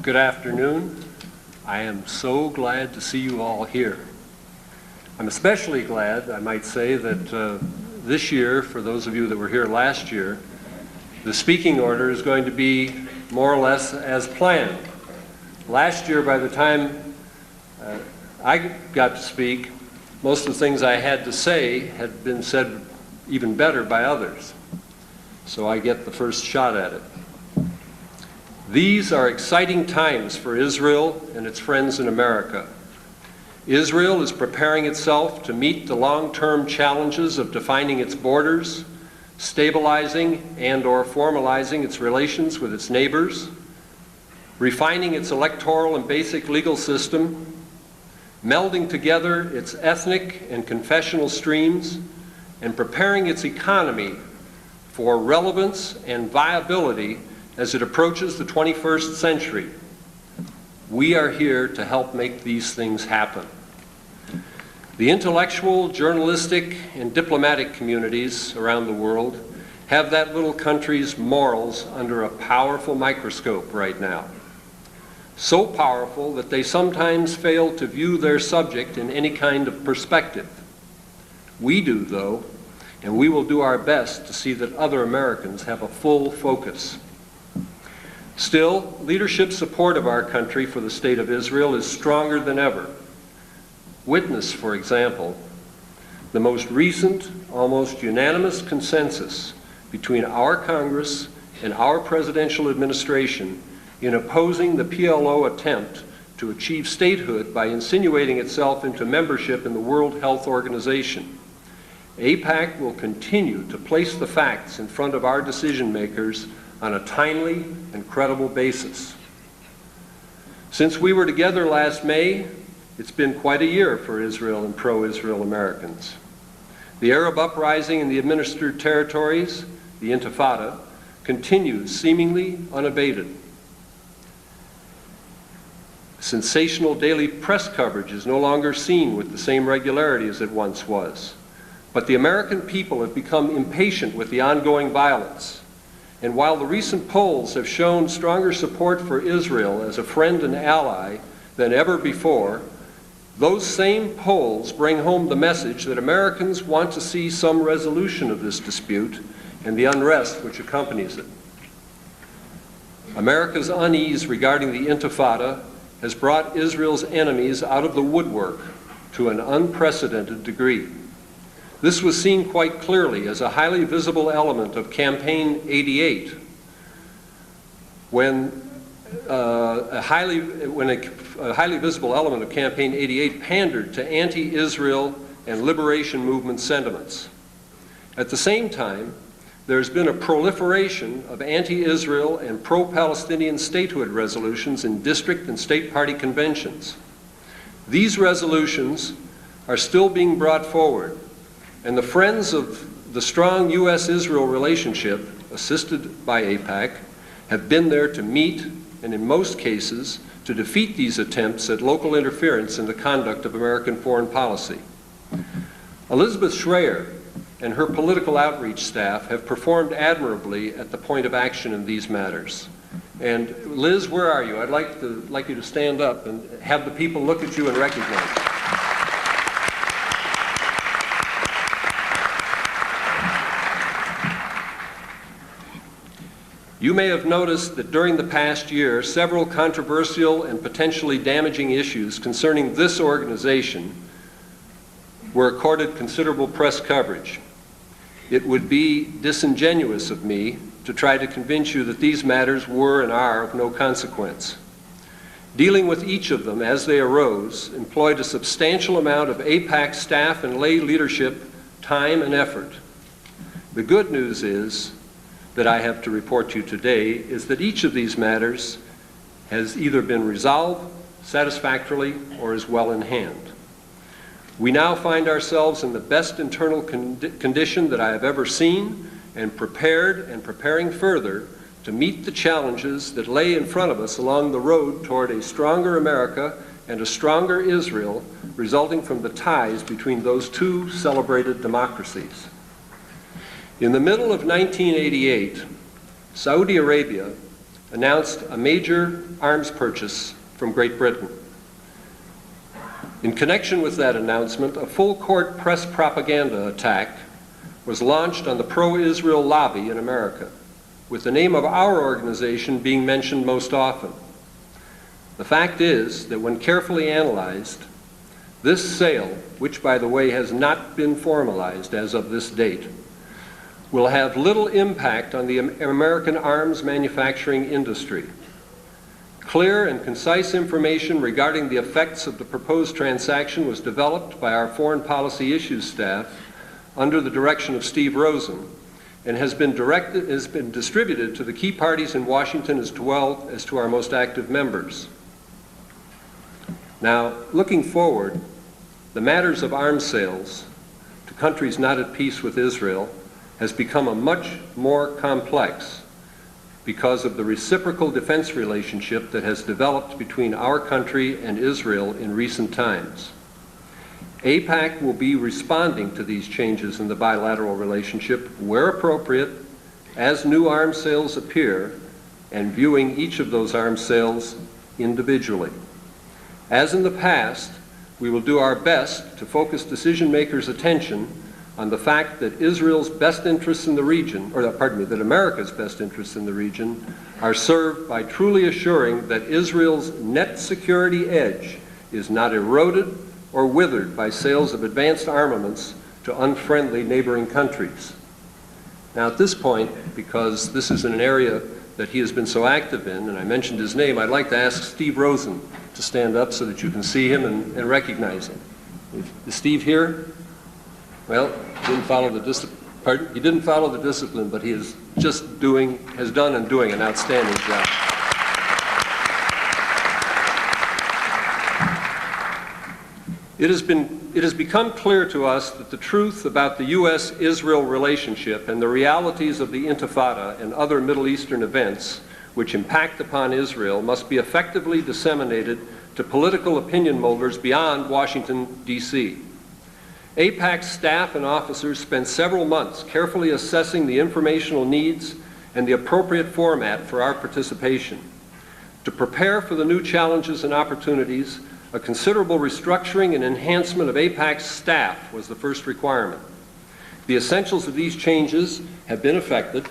Good afternoon. I am so glad to see you all here. I'm especially glad, I might say, that this year, for those of you that were here last year, the speaking order is going to be more or less as planned. Last year, by the time I got to speak, most of the things I had to say had been said even better by others. So I get the first shot at it. These are exciting times for Israel and its friends in America. Israel is preparing itself to meet the long-term challenges of defining its borders, stabilizing and/or formalizing its relations with its neighbors, refining its electoral and basic legal system, melding together its ethnic and confessional streams, and preparing its economy for relevance and viability as it approaches the 21st century. We are here to help make these things happen. The intellectual, journalistic, and diplomatic communities around the world have that little country's morals under a powerful microscope right now. So powerful that they sometimes fail to view their subject in any kind of perspective. We do, though, and we will do our best to see that other Americans have a full focus. Still, leadership support of our country for the State of Israel is stronger than ever. Witness, for example, the most recent, almost unanimous consensus between our Congress and our presidential administration in opposing the PLO attempt to achieve statehood by insinuating itself into membership in the World Health Organization. AIPAC will continue to place the facts in front of our decision makers on a timely and credible basis. Since we were together last May, it's been quite a year for Israel and pro-Israel Americans. The Arab uprising in the administered territories, the Intifada, continues seemingly unabated. Sensational daily press coverage is no longer seen with the same regularity as it once was. But the American people have become impatient with the ongoing violence. And while the recent polls have shown stronger support for Israel as a friend and ally than ever before, those same polls bring home the message that Americans want to see some resolution of this dispute and the unrest which accompanies it. America's unease regarding the Intifada has brought Israel's enemies out of the woodwork to an unprecedented degree. This was seen quite clearly as a highly visible element of Campaign 88, when a highly visible element of Campaign 88 pandered to anti-Israel and liberation movement sentiments. At the same time, there's been a proliferation of anti-Israel and pro-Palestinian statehood resolutions in district and state party conventions. These resolutions are still being brought forward, and the friends of the strong U.S.-Israel relationship, assisted by AIPAC, have been there to meet and, in most cases, to defeat these attempts at local interference in the conduct of American foreign policy. Elizabeth Schreier and her political outreach staff have performed admirably at the point of action in these matters. And Liz, where are you? I'd like you to stand up and have the people look at you and recognize you. You may have noticed that during the past year, several controversial and potentially damaging issues concerning this organization were accorded considerable press coverage. It would be disingenuous of me to try to convince you that these matters were and are of no consequence. Dealing with each of them as they arose employed a substantial amount of AIPAC staff and lay leadership time and effort. The good news is that I have to report to you today is that each of these matters has either been resolved satisfactorily or is well in hand. We now find ourselves in the best internal condition that I have ever seen, and prepared and preparing further to meet the challenges that lay in front of us along the road toward a stronger America and a stronger Israel, resulting from the ties between those two celebrated democracies. In the middle of 1988, Saudi Arabia announced a major arms purchase from Great Britain. In connection with that announcement, a full-court press propaganda attack was launched on the pro-Israel lobby in America, with the name of our organization being mentioned most often. The fact is that when carefully analyzed, this sale, which by the way has not been formalized as of this date, will have little impact on the American arms manufacturing industry. Clear and concise information regarding the effects of the proposed transaction was developed by our foreign policy issues staff under the direction of Steve Rosen, and has been distributed to the key parties in Washington as well as to our most active members. Now, looking forward, the matters of arms sales to countries not at peace with Israel has become a much more complex because of the reciprocal defense relationship that has developed between our country and Israel in recent times. AIPAC will be responding to these changes in the bilateral relationship where appropriate as new arms sales appear, and viewing each of those arms sales individually. As in the past, we will do our best to focus decision makers' attention on the fact that Israel's best interests in the region, that America's best interests in the region are served by truly assuring that Israel's net security edge is not eroded or withered by sales of advanced armaments to unfriendly neighboring countries. Now at this point, because this is an area that he has been so active in, and I mentioned his name, I'd like to ask Steve Rosen to stand up so that you can see him and recognize him. Is Steve here? Well, he didn't follow the discipline, but he is has done and doing an outstanding job. It has become clear to us that the truth about the U.S.-Israel relationship and the realities of the Intifada and other Middle Eastern events which impact upon Israel must be effectively disseminated to political opinion molders beyond Washington, D.C. AIPAC's staff and officers spent several months carefully assessing the informational needs and the appropriate format for our participation. To prepare for the new challenges and opportunities, a considerable restructuring and enhancement of AIPAC's staff was the first requirement. The essentials of these changes have been effected,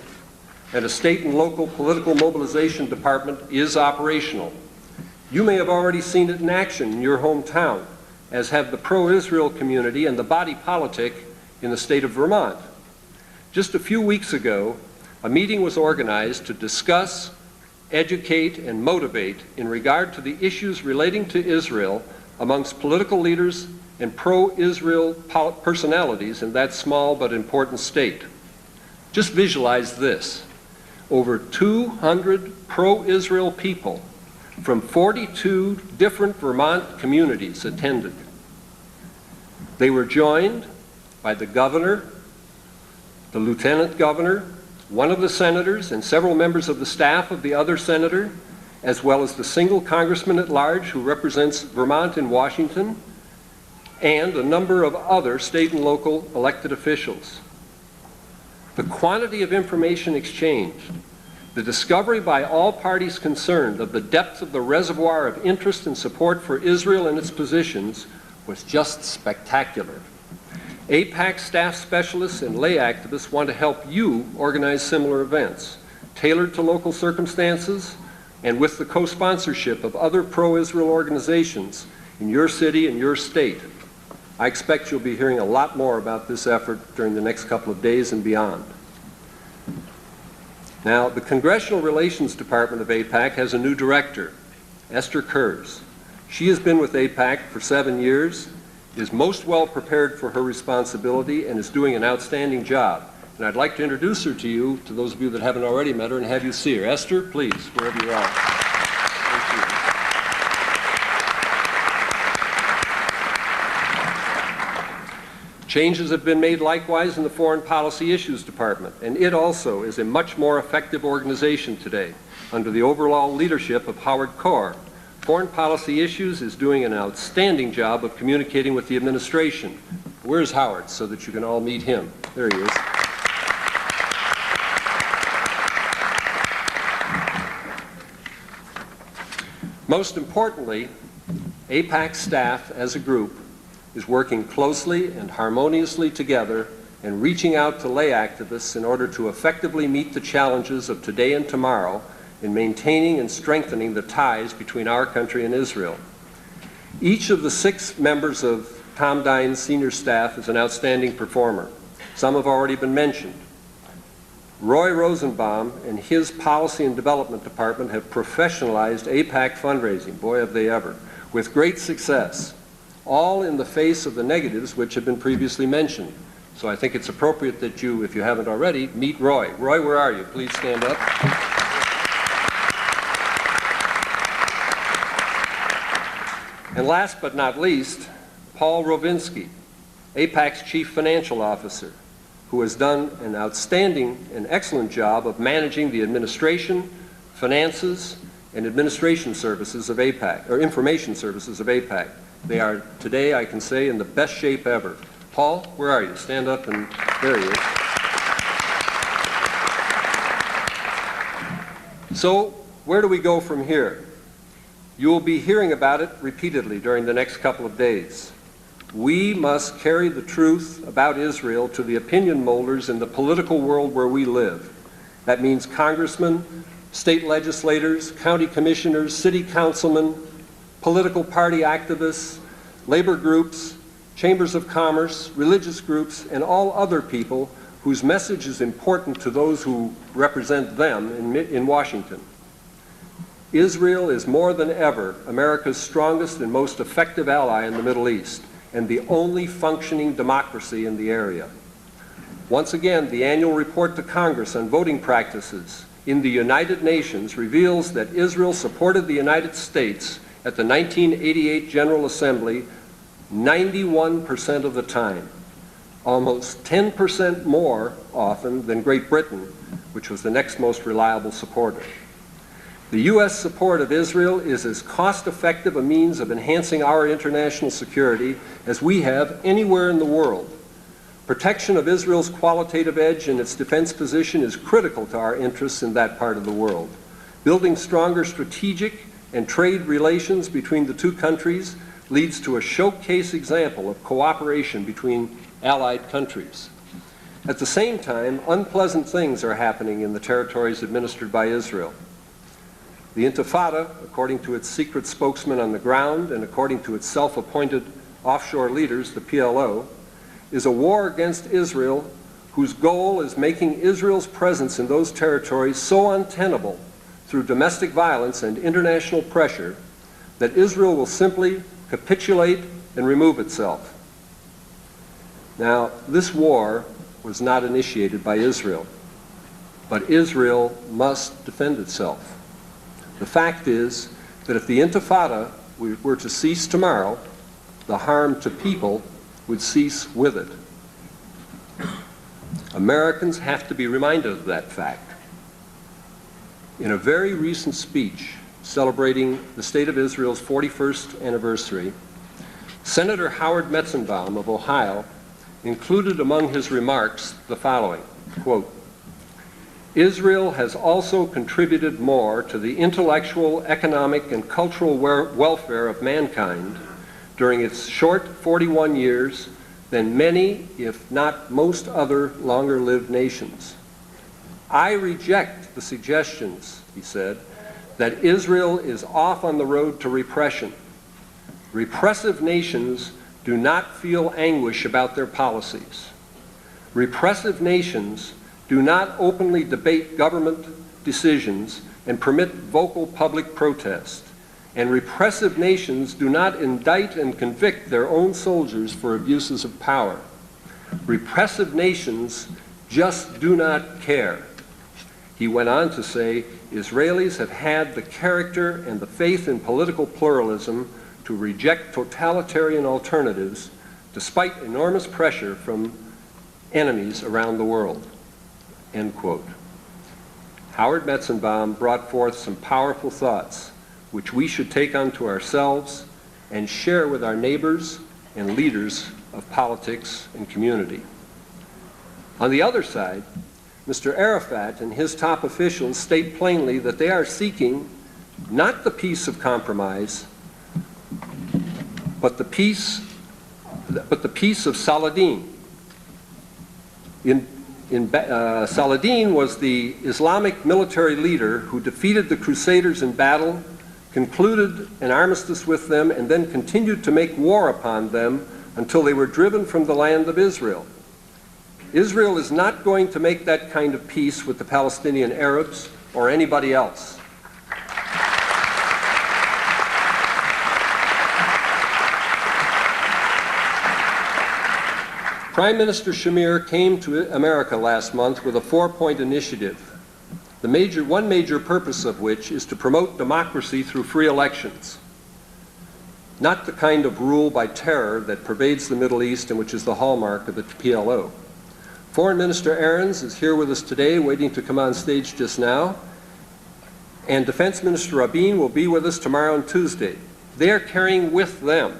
and a state and local political mobilization department is operational. You may have already seen it in action in your hometown, as have the pro-Israel community and the body politic in the state of Vermont. Just a few weeks ago, a meeting was organized to discuss, educate, and motivate in regard to the issues relating to Israel amongst political leaders and pro-Israel personalities in that small but important state. Just visualize this. Over 200 pro-Israel people from 42 different Vermont communities attended. They were joined by the governor, the lieutenant governor, one of the senators, and several members of the staff of the other senator, as well as the single congressman at large who represents Vermont in Washington, and a number of other state and local elected officials. The quantity of information exchanged, the discovery by all parties concerned of the depth of the reservoir of interest and support for Israel and its positions was just spectacular. AIPAC staff specialists and lay activists want to help you organize similar events, tailored to local circumstances and with the co-sponsorship of other pro-Israel organizations in your city and your state. I expect you'll be hearing a lot more about this effort during the next couple of days and beyond. Now, the Congressional Relations Department of AIPAC has a new director, Esther Kurz. She has been with AIPAC for 7 years, is most well prepared for her responsibility, and is doing an outstanding job. And I'd like to introduce her to you, to those of you that haven't already met her, and have you see her. Esther, please, wherever you are. Thank you. Changes have been made likewise in the Foreign Policy Issues Department, and it also is a much more effective organization today under the overall leadership of Howard Kohr. Foreign Policy Issues is doing an outstanding job of communicating with the administration. Where's Howard, so that you can all meet him? There he is. Most importantly, AIPAC staff as a group is working closely and harmoniously together and reaching out to lay activists in order to effectively meet the challenges of today and tomorrow in maintaining and strengthening the ties between our country and Israel. Each of the 6 members of Tom Dine's senior staff is an outstanding performer. Some have already been mentioned. Roy Rosenbaum and his Policy and Development Department have professionalized AIPAC fundraising, boy have they ever, with great success, all in the face of the negatives which have been previously mentioned. So I think it's appropriate that you, if you haven't already, meet Roy. Roy, where are you? Please stand up. And last but not least, Paul Rovinsky, AIPAC's Chief Financial Officer, who has done an outstanding and excellent job of managing the administration, finances, and administration services of AIPAC, or information services of AIPAC. They are today, I can say, in the best shape ever. Paul, where are you? Stand up, and there he is. So, where do we go from here? You will be hearing about it repeatedly during the next couple of days. We must carry the truth about Israel to the opinion molders in the political world where we live. That means congressmen, state legislators, county commissioners, city councilmen, political party activists, labor groups, chambers of commerce, religious groups, and all other people whose message is important to those who represent them in Washington. Israel is more than ever America's strongest and most effective ally in the Middle East, and the only functioning democracy in the area. Once again, the annual report to Congress on voting practices in the United Nations reveals that Israel supported the United States at the 1988 General Assembly 91% of the time, almost 10% more often than Great Britain, which was the next most reliable supporter. The U.S. support of Israel is as cost-effective a means of enhancing our international security as we have anywhere in the world. Protection of Israel's qualitative edge and its defense position is critical to our interests in that part of the world. Building stronger strategic and trade relations between the two countries leads to a showcase example of cooperation between allied countries. At the same time, unpleasant things are happening in the territories administered by Israel. The Intifada, according to its secret spokesman on the ground and according to its self-appointed offshore leaders, the PLO, is a war against Israel whose goal is making Israel's presence in those territories so untenable through domestic violence and international pressure that Israel will simply capitulate and remove itself. Now, this war was not initiated by Israel, but Israel must defend itself. The fact is that if the Intifada were to cease tomorrow, the harm to people would cease with it. Americans have to be reminded of that fact. In a very recent speech celebrating the State of Israel's 41st anniversary, Senator Howard Metzenbaum of Ohio included among his remarks the following, quote, "Israel has also contributed more to the intellectual, economic, and cultural welfare of mankind during its short 41 years than many, if not most other, longer-lived nations. I reject the suggestions," he said, "that Israel is off on the road to repression. Repressive nations do not feel anguish about their policies. Repressive nations do not openly debate government decisions and permit vocal public protest. And repressive nations do not indict and convict their own soldiers for abuses of power. Repressive nations just do not care." He went on to say, "Israelis have had the character and the faith in political pluralism to reject totalitarian alternatives despite enormous pressure from enemies around the world." End quote. Howard Metzenbaum brought forth some powerful thoughts which we should take unto ourselves and share with our neighbors and leaders of politics and community. On the other side, Mr. Arafat and his top officials state plainly that they are seeking not the peace of compromise, but the peace of Saladin. Saladin was the Islamic military leader who defeated the Crusaders in battle, concluded an armistice with them, and then continued to make war upon them until they were driven from the land of Israel. Israel is not going to make that kind of peace with the Palestinian Arabs or anybody else. Prime Minister Shamir came to America last month with a 4-point initiative, one major purpose of which is to promote democracy through free elections, not the kind of rule by terror that pervades the Middle East and which is the hallmark of the PLO. Foreign Minister Arens is here with us today, waiting to come on stage just now, and Defense Minister Rabin will be with us tomorrow and Tuesday. They are carrying with them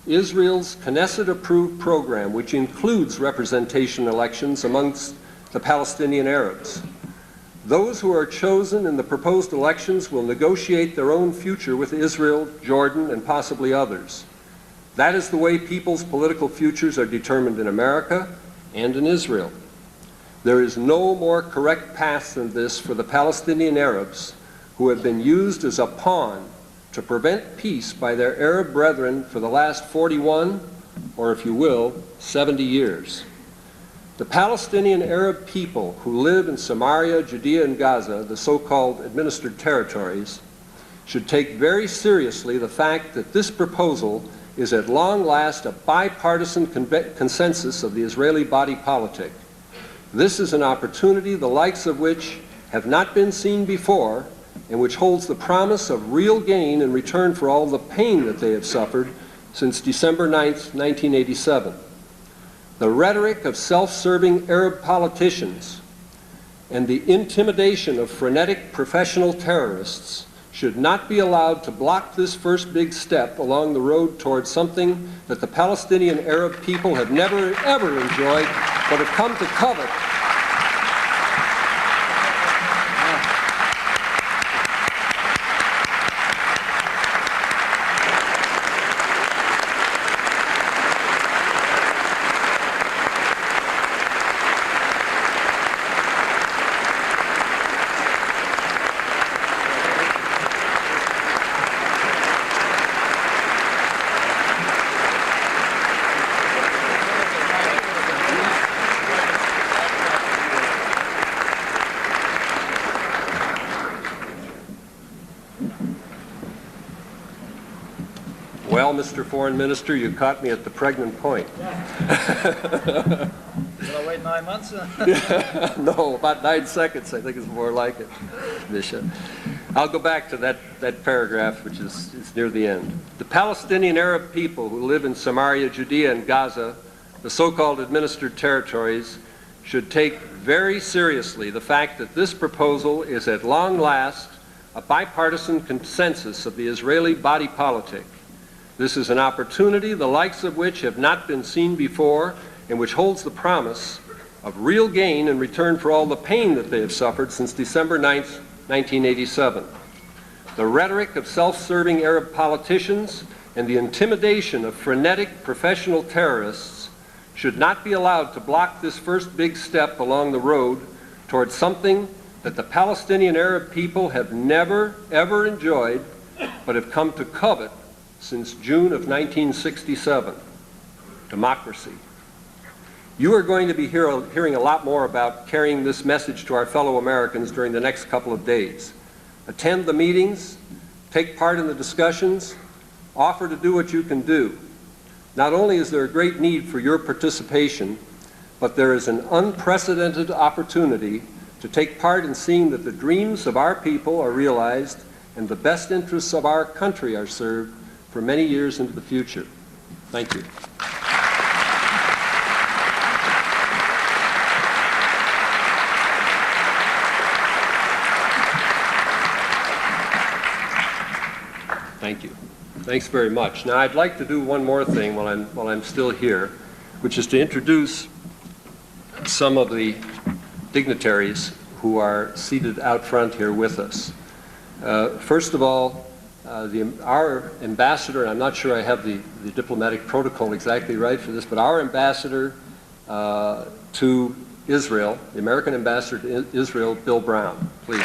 Israel's Knesset-approved program, which includes representation elections amongst the Palestinian Arabs. Those who are chosen in the proposed elections will negotiate their own future with Israel, Jordan, and possibly others. That is the way people's political futures are determined in America and in Israel. There is no more correct path than this for the Palestinian Arabs, who have been used as a pawn to prevent peace by their Arab brethren for the last 41, or if you will, 70 years. The Palestinian Arab people who live in Samaria, Judea, and Gaza, the so-called administered territories, should take very seriously the fact that this proposal is at long last a bipartisan consensus of the Israeli body politic. This is an opportunity the likes of which have not been seen before, and which holds the promise of real gain in return for all the pain that they have suffered since December 9th, 1987. The rhetoric of self-serving Arab politicians and the intimidation of frenetic professional terrorists should not be allowed to block this first big step along the road towards something that the Palestinian Arab people have never, ever enjoyed, but have come to covet. Well, Mr. Foreign Minister, you caught me at the pregnant point. Will I wait 9 months? No, about 9 seconds, I think is more like it, Bishop. I'll go back to that paragraph, which is near the end. The Palestinian Arab people who live in Samaria, Judea, and Gaza, the so-called administered territories, should take very seriously the fact that this proposal is at long last a bipartisan consensus of the Israeli body politic. This is an opportunity the likes of which have not been seen before, and which holds the promise of real gain in return for all the pain that they have suffered since December 9th, 1987. The rhetoric of self-serving Arab politicians and the intimidation of frenetic professional terrorists should not be allowed to block this first big step along the road towards something that the Palestinian Arab people have never, ever enjoyed, but have come to covet since June of 1967, democracy. You are going to be hearing a lot more about carrying this message to our fellow Americans during the next couple of days. Attend the meetings, take part in the discussions, offer to do what you can do. Not only is there a great need for your participation, but there is an unprecedented opportunity to take part in seeing that the dreams of our people are realized and the best interests of our country are served for many years into the future. Thank you. Thank you. Thanks very much. Now I'd like to do one more thing while I'm still here, which is to introduce some of the dignitaries who are seated out front here with us. First of all, our ambassador, and I'm not sure I have the diplomatic protocol exactly right for this, but our ambassador to Israel, the American ambassador to Israel, Bill Brown, please.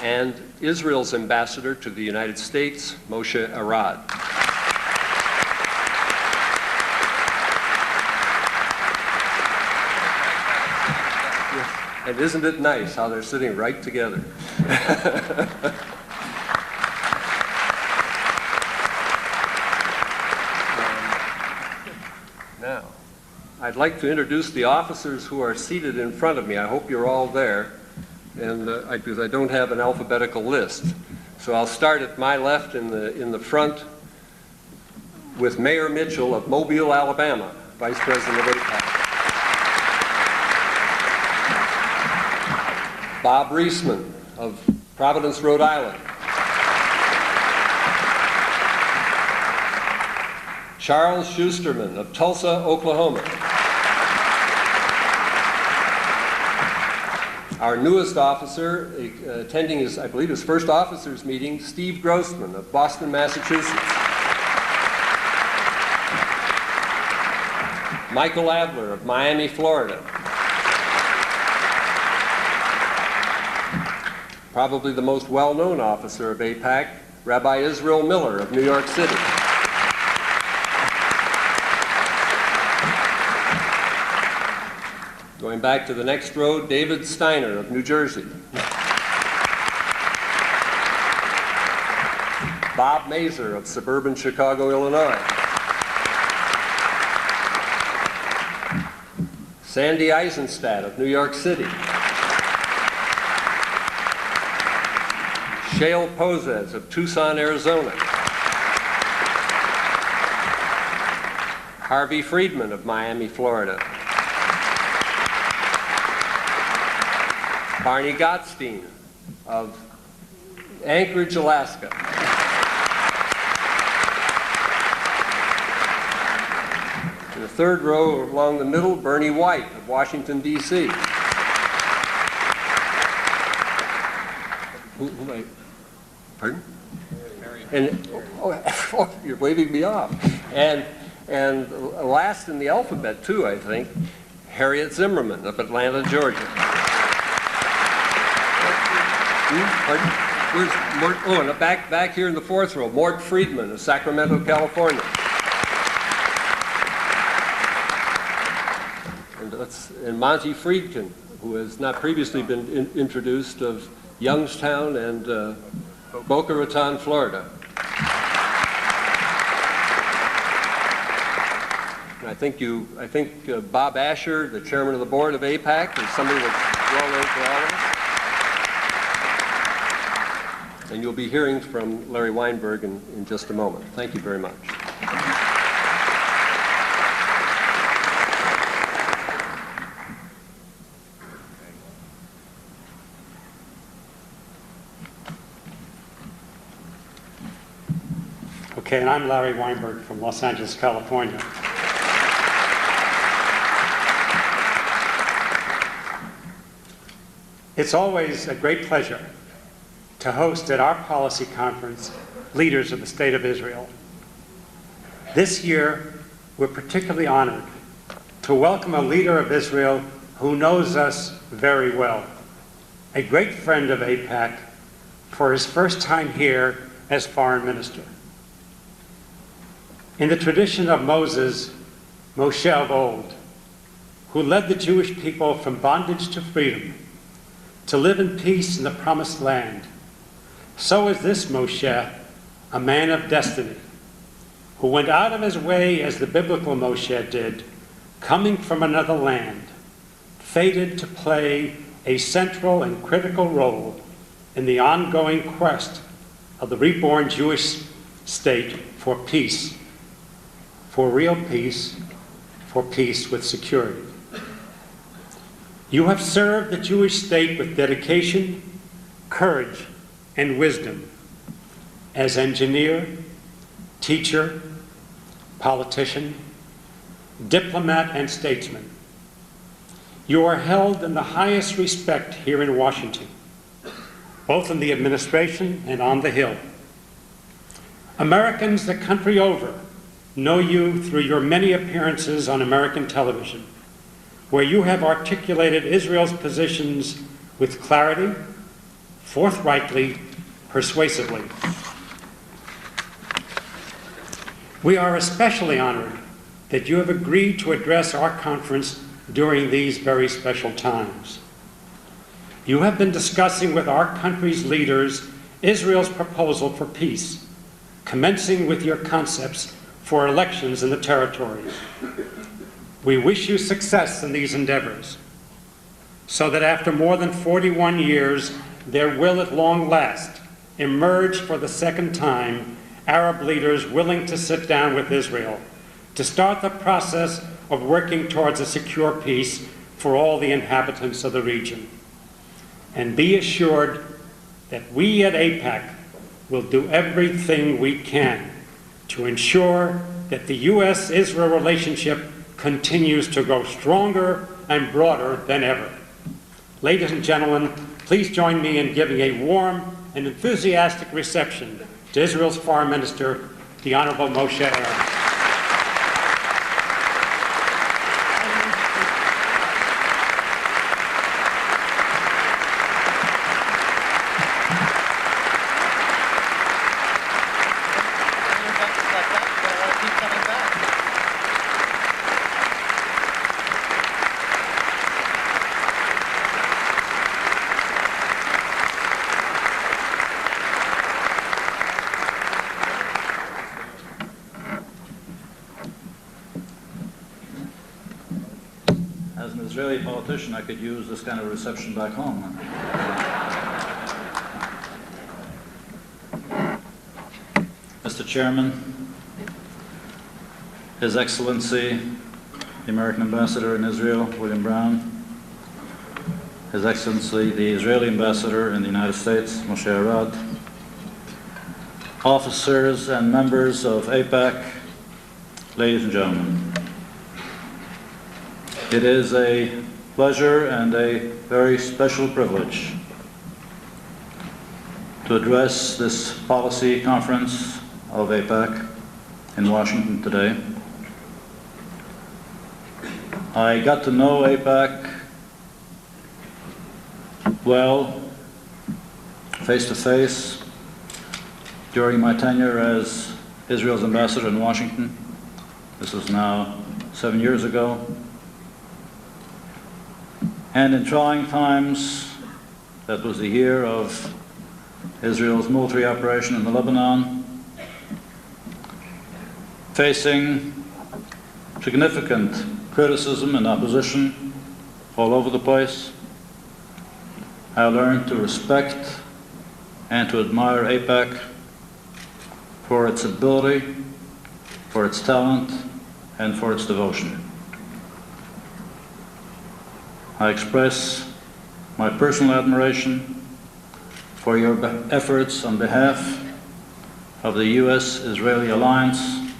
And Israel's ambassador to the United States, Moshe Arad. And isn't it nice how they're sitting right together? Now, I'd like to introduce the officers who are seated in front of me. I hope you're all there, and because I don't have an alphabetical list. So I'll start at my left in the front with Mayor Mitchell of Mobile, Alabama, Vice President of AIPAC. Bob Reisman of Providence, Rhode Island. Charles Schusterman of Tulsa, Oklahoma. Our newest officer, attending his, I believe, his first officers meeting, Steve Grossman of Boston, Massachusetts. Michael Adler of Miami, Florida. Probably the most well-known officer of AIPAC, Rabbi Israel Miller of New York City. Going back to the next row, David Steiner of New Jersey. Bob Mazer of suburban Chicago, Illinois. Sandy Eisenstadt of New York City. Shale Pozes of Tucson, Arizona. Harvey Friedman of Miami, Florida. Barney Gottstein of Anchorage, Alaska. In the third row along the middle, Bernie White of Washington, D.C. Pardon? And oh, you're waving me off. And last in the alphabet too, I think, Harriet Zimmerman of Atlanta, Georgia. Pardon? Where's Mort? Oh, and back here in the fourth row, Mort Friedman of Sacramento, California. And Monty Friedkin, who has not previously been introduced, of Youngstown and Boca Raton, Florida. And I think Bob Asher, the chairman of the board of AIPAC, is somebody that's well known to all of us. And you'll be hearing from Larry Weinberg in just a moment. Thank you very much. Okay, and I'm Larry Weinberg from Los Angeles, California. It's always a great pleasure to host at our policy conference leaders of the State of Israel. This year, we're particularly honored to welcome a leader of Israel who knows us very well, a great friend of AIPAC, for his first time here as foreign minister. In the tradition of Moses, Moshe of old, who led the Jewish people from bondage to freedom, to live in peace in the promised land, so is this Moshe, a man of destiny, who went out of his way as the biblical Moshe did, coming from another land, fated to play a central and critical role in the ongoing quest of the reborn Jewish state for peace, for real peace, for peace with security. You have served the Jewish state with dedication, courage, and wisdom as engineer, teacher, politician, diplomat, and statesman. You are held in the highest respect here in Washington, both in the administration and on the Hill. Americans the country over know you through your many appearances on American television, where you have articulated Israel's positions with clarity, forthrightly, persuasively. We are especially honored that you have agreed to address our conference during these very special times. You have been discussing with our country's leaders Israel's proposal for peace, commencing with your concepts for elections in the territories. We wish you success in these endeavors, so that after more than 41 years, there will at long last emerge for the second time Arab leaders willing to sit down with Israel to start the process of working towards a secure peace for all the inhabitants of the region. And be assured that we at AIPAC will do everything we can to ensure that the U.S.-Israel relationship continues to grow stronger and broader than ever. Ladies and gentlemen, please join me in giving a warm and enthusiastic reception to Israel's Foreign Minister, the Honorable Moshe Arens. As an Israeli politician, I could use this kind of reception back home. Mr. Chairman, His Excellency, the American Ambassador in Israel, William Brown, His Excellency, the Israeli Ambassador in the United States, Moshe Arens, officers and members of AIPAC, ladies and gentlemen. It is a pleasure and a very special privilege to address this policy conference of AIPAC in Washington today. I got to know AIPAC well, face to face, during my tenure as Israel's ambassador in Washington. This is now 7 years ago. And in trying times, that was the year of Israel's military operation in the Lebanon, facing significant criticism and opposition all over the place, I learned to respect and to admire AIPAC for its ability, for its talent, and for its devotion. I express my personal admiration for your efforts on behalf of the U.S.-Israeli alliance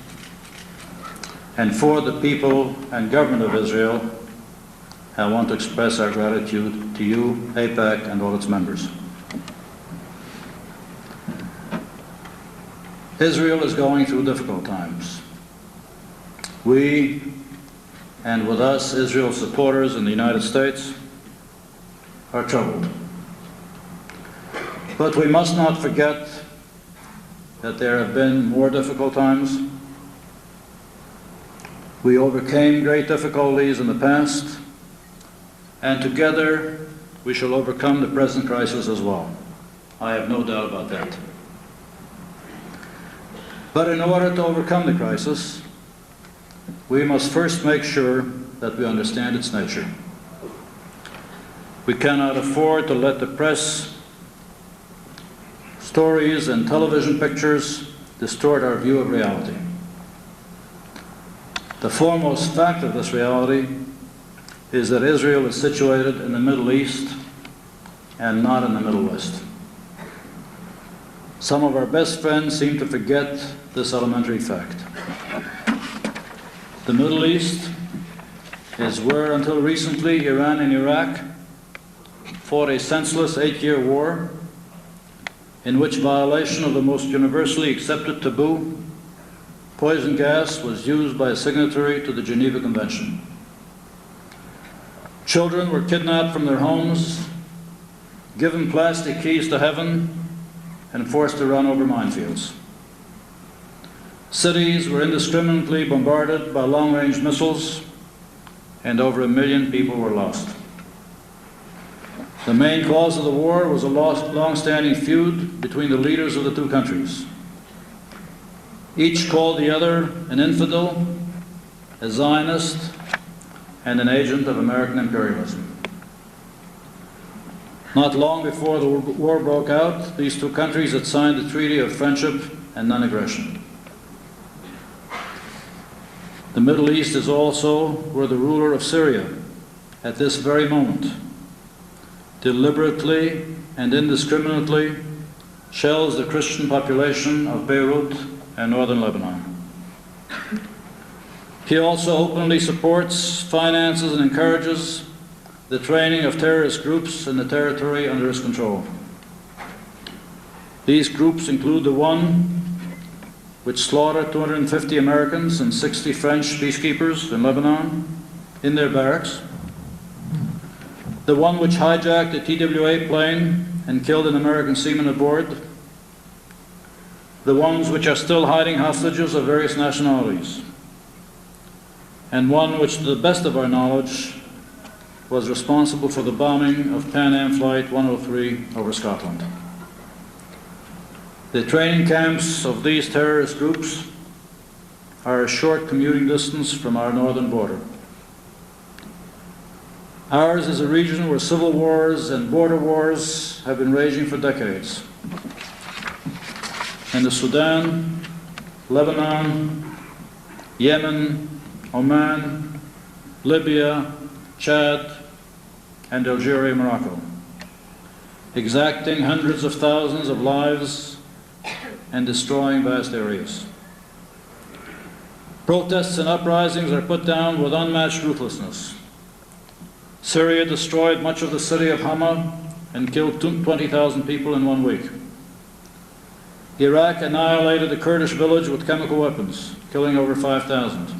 and for the people and government of Israel. I want to express our gratitude to you, AIPAC, and all its members. Israel is going through difficult times. We, and with us, Israel's supporters in the United States, are troubled. But we must not forget that there have been more difficult times. We overcame great difficulties in the past, and together we shall overcome the present crisis as well. I have no doubt about that. But in order to overcome the crisis, we must first make sure that we understand its nature. We cannot afford to let the press, stories, and television pictures distort our view of reality. The foremost fact of this reality is that Israel is situated in the Middle East and not in the Middle West. Some of our best friends seem to forget this elementary fact. The Middle East is where, until recently, Iran and Iraq fought a senseless 8-year war in which violation of the most universally accepted taboo, poison gas, was used by a signatory to the Geneva Convention. Children were kidnapped from their homes, given plastic keys to heaven, and forced to run over minefields. Cities were indiscriminately bombarded by long-range missiles, and over 1 million people were lost. The main cause of the war was a long-standing feud between the leaders of the two countries. Each called the other an infidel, a Zionist, and an agent of American imperialism. Not long before the war broke out, these two countries had signed a treaty of friendship and non-aggression. The Middle East is also where the ruler of Syria, at this very moment, deliberately and indiscriminately shells the Christian population of Beirut and northern Lebanon. He also openly supports, finances, and encourages the training of terrorist groups in the territory under his control. These groups include the one which slaughtered 250 Americans and 60 French peacekeepers in Lebanon in their barracks, the one which hijacked a TWA plane and killed an American seaman aboard, the ones which are still hiding hostages of various nationalities, and one which, to the best of our knowledge, was responsible for the bombing of Pan Am Flight 103 over Scotland. The training camps of these terrorist groups are a short commuting distance from our northern border. Ours is a region where civil wars and border wars have been raging for decades. In the Sudan, Lebanon, Yemen, Oman, Libya, Chad, and Algeria, Morocco, exacting hundreds of thousands of lives and destroying vast areas. Protests and uprisings are put down with unmatched ruthlessness. Syria destroyed much of the city of Hama and killed 20,000 people in 1 week. Iraq annihilated a Kurdish village with chemical weapons, killing over 5,000.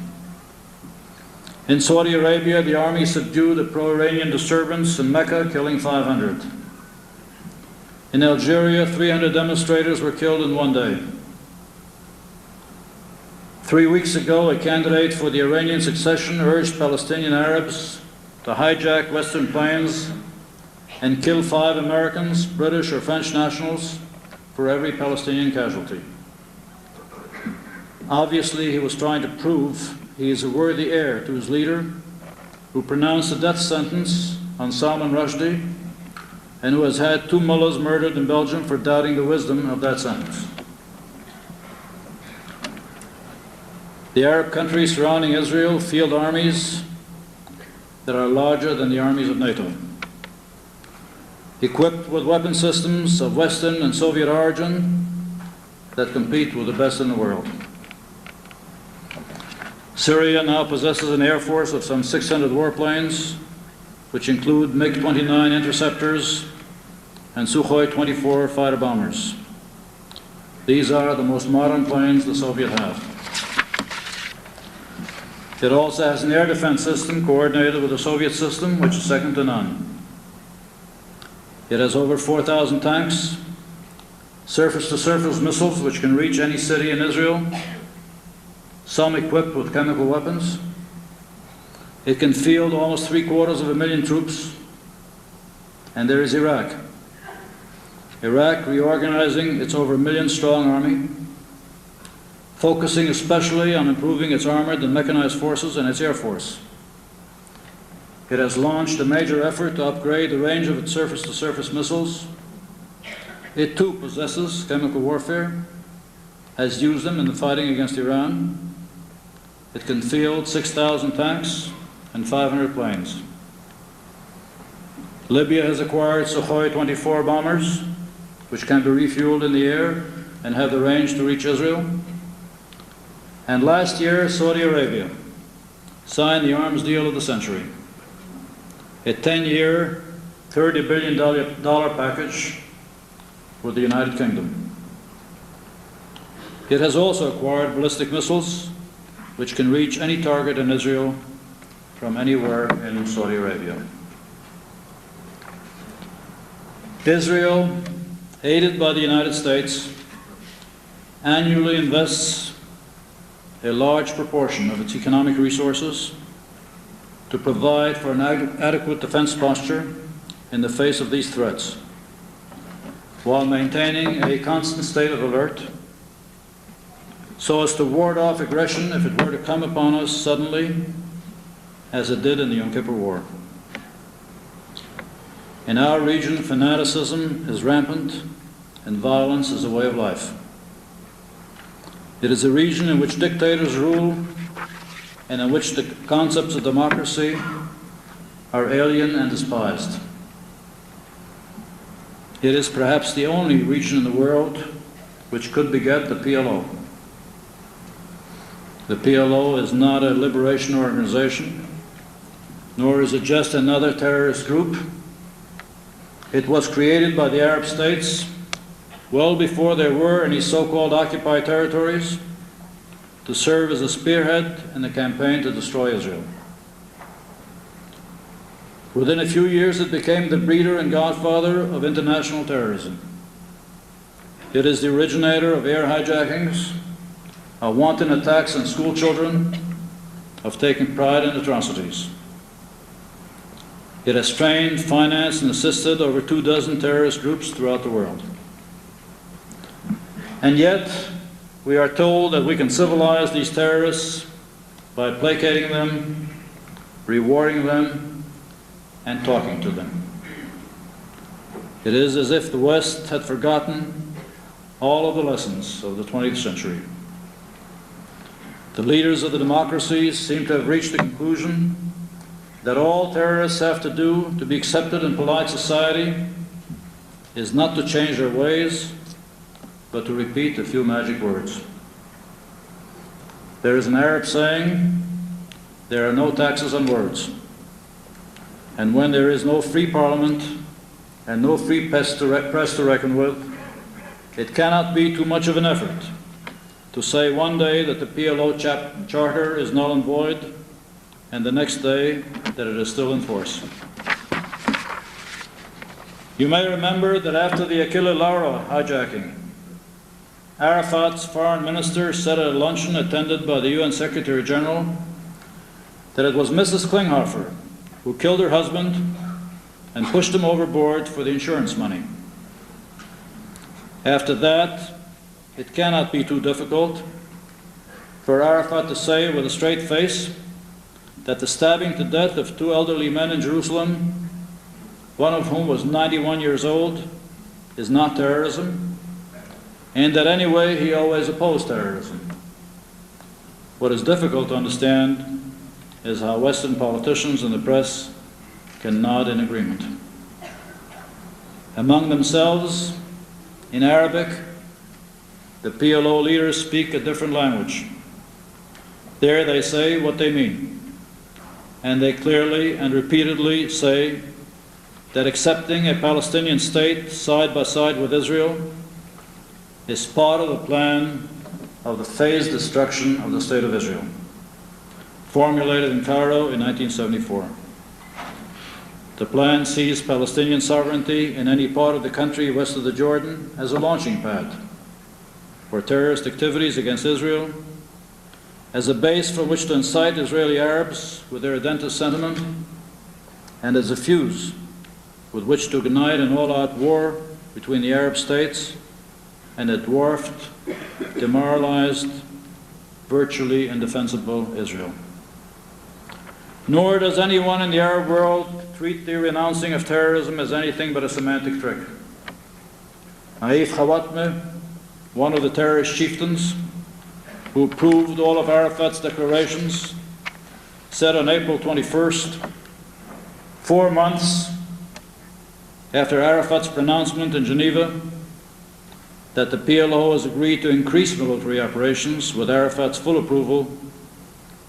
In Saudi Arabia, the army subdued a pro-Iranian disturbance in Mecca, killing 500. In Algeria, 300 demonstrators were killed in 1 day. 3 weeks ago, a candidate for the Iranian succession urged Palestinian Arabs to hijack Western planes and kill 5 Americans, British, or French nationals for every Palestinian casualty. Obviously, he was trying to prove he is a worthy heir to his leader, who pronounced a death sentence on Salman Rushdie and who has had 2 mullahs murdered in Belgium for doubting the wisdom of that sentence. The Arab countries surrounding Israel field armies that are larger than the armies of NATO, equipped with weapon systems of Western and Soviet origin that compete with the best in the world. Syria now possesses an air force of some 600 warplanes, which include MiG-29 interceptors and Sukhoi 24 fighter bombers. These are the most modern planes the Soviets have. It also has an air defense system coordinated with the Soviet system, which is second to none. It has over 4,000 tanks, surface-to-surface missiles which can reach any city in Israel, some equipped with chemical weapons. It can field almost 750,000 troops. And there is Iraq. Iraq reorganizing its over 1 million strong army, focusing especially on improving its armored and mechanized forces and its air force. It has launched a major effort to upgrade the range of its surface-to-surface missiles. It too possesses chemical warfare, has used them in the fighting against Iran. It can field 6,000 tanks and 500 planes. Libya has acquired Sukhoi 24 bombers, which can be refueled in the air and have the range to reach Israel. And last year, Saudi Arabia signed the arms deal of the century, a 10-year, $30 billion package with the United Kingdom. It has also acquired ballistic missiles, which can reach any target in Israel from anywhere in Saudi Arabia. Israel, aided by the United States, annually invests a large proportion of its economic resources to provide for an adequate defense posture in the face of these threats, while maintaining a constant state of alert so as to ward off aggression if it were to come upon us suddenly, as it did in the Yom Kippur War. In our region, fanaticism is rampant and violence is a way of life. It is a region in which dictators rule and in which the concepts of democracy are alien and despised. It is perhaps the only region in the world which could beget the PLO. The PLO is not a liberation organization, nor is it just another terrorist group. It was created by the Arab states well before there were any so-called occupied territories to serve as a spearhead in the campaign to destroy Israel. Within a few years, it became the breeder and godfather of international terrorism. It is the originator of air hijackings, of wanton attacks on school children, of taking pride in atrocities. It has trained, financed, and assisted over 24 terrorist groups throughout the world. And yet, we are told that we can civilize these terrorists by placating them, rewarding them, and talking to them. It is as if the West had forgotten all of the lessons of the 20th century. The leaders of the democracies seem to have reached the conclusion that all terrorists have to do to be accepted in polite society is not to change their ways, but to repeat a few magic words. There is an Arab saying, there are no taxes on words. And when there is no free parliament and no free press to reckon with, it cannot be too much of an effort to say one day that the PLO charter is null and void, and the next day that it is still in force. You may remember that after the Aquila Laura hijacking, Arafat's foreign minister said at a luncheon attended by the UN Secretary General that it was Mrs. Klinghoffer who killed her husband and pushed him overboard for the insurance money. After that, it cannot be too difficult for Arafat to say with a straight face that the stabbing to death of 2 elderly men in Jerusalem, one of whom was 91 years old, is not terrorism, and that anyway he always opposed terrorism. What is difficult to understand is how Western politicians and the press can nod in agreement. Among themselves, in Arabic, the PLO leaders speak a different language. There they say what they mean, and they clearly and repeatedly say that accepting a Palestinian state side by side with Israel is part of the plan of the phased destruction of the State of Israel, formulated in Cairo in 1974. The plan sees Palestinian sovereignty in any part of the country west of the Jordan as a launching pad for terrorist activities against Israel, as a base from which to incite Israeli Arabs with their identity sentiment, and as a fuse with which to ignite an all-out war between the Arab states and a dwarfed, demoralized, virtually indefensible Israel. Nor does anyone in the Arab world treat the renouncing of terrorism as anything but a semantic trick. Naif Khawatmeh, one of the terrorist chieftains who approved all of Arafat's declarations, said on April 21st, 4 months after Arafat's pronouncement in Geneva, that the PLO has agreed to increase military operations with Arafat's full approval,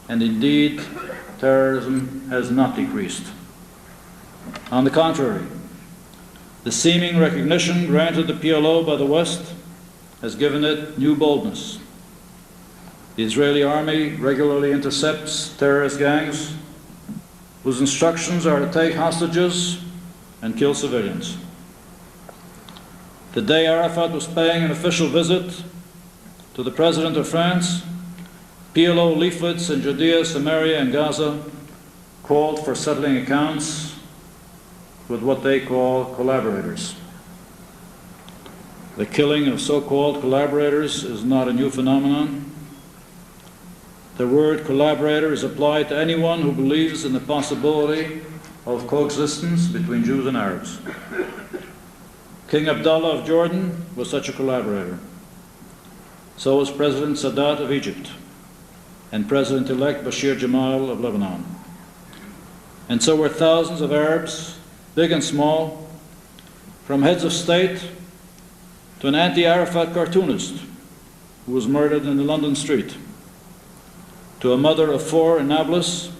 and indeed terrorism has not decreased. On the contrary, the seeming recognition granted the PLO by the West has given it new boldness. The Israeli army regularly intercepts terrorist gangs whose instructions are to take hostages and kill civilians. The day Arafat was paying an official visit to the President of France, PLO leaflets in Judea, Samaria, and Gaza called for settling accounts with what they call collaborators. The killing of so-called collaborators is not a new phenomenon. The word collaborator is applied to anyone who believes in the possibility of coexistence between Jews and Arabs. King Abdullah of Jordan was such a collaborator. So was President Sadat of Egypt and President-elect Bashir Jamal of Lebanon. And so were thousands of Arabs, big and small, from heads of state to an anti-Arafat cartoonist who was murdered in a London street, to a mother of 4 in Nablus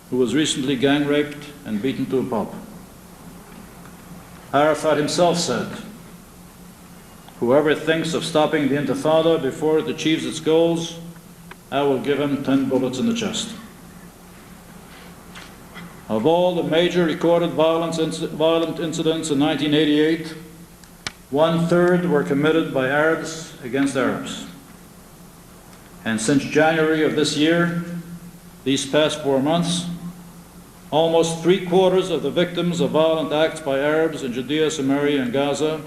who was recently gang-raped and beaten to a pulp. Arafat himself said, "Whoever thinks of stopping the Intifada before it achieves its goals, I will give him 10 bullets in the chest." Of all the major recorded violent incidents in 1988, 1/3 were committed by Arabs against Arabs. And since January of this year, these past 4 months, almost 3/4 of the victims of violent acts by Arabs in Judea, Samaria, and Gaza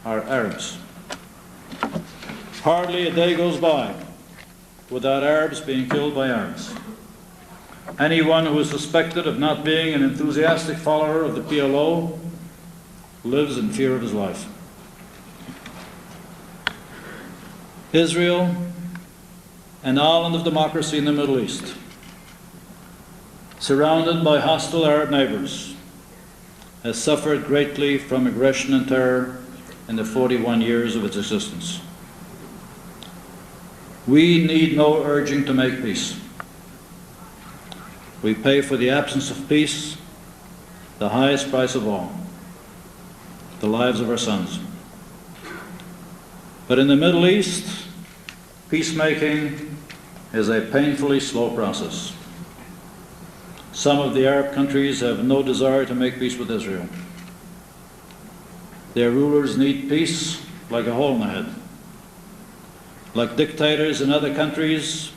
are Arabs. Hardly a day goes by without Arabs being killed by Arabs. Anyone who is suspected of not being an enthusiastic follower of the PLO lives in fear of his life. Israel, an island of democracy in the Middle East, surrounded by hostile Arab neighbors, has suffered greatly from aggression and terror in the 41 years of its existence. We need no urging to make peace. We pay for the absence of peace the highest price of all, the lives of our sons. But in the Middle East, peacemaking is a painfully slow process. Some of the Arab countries have no desire to make peace with Israel. Their rulers need peace like a hole in the head. Like dictators in other countries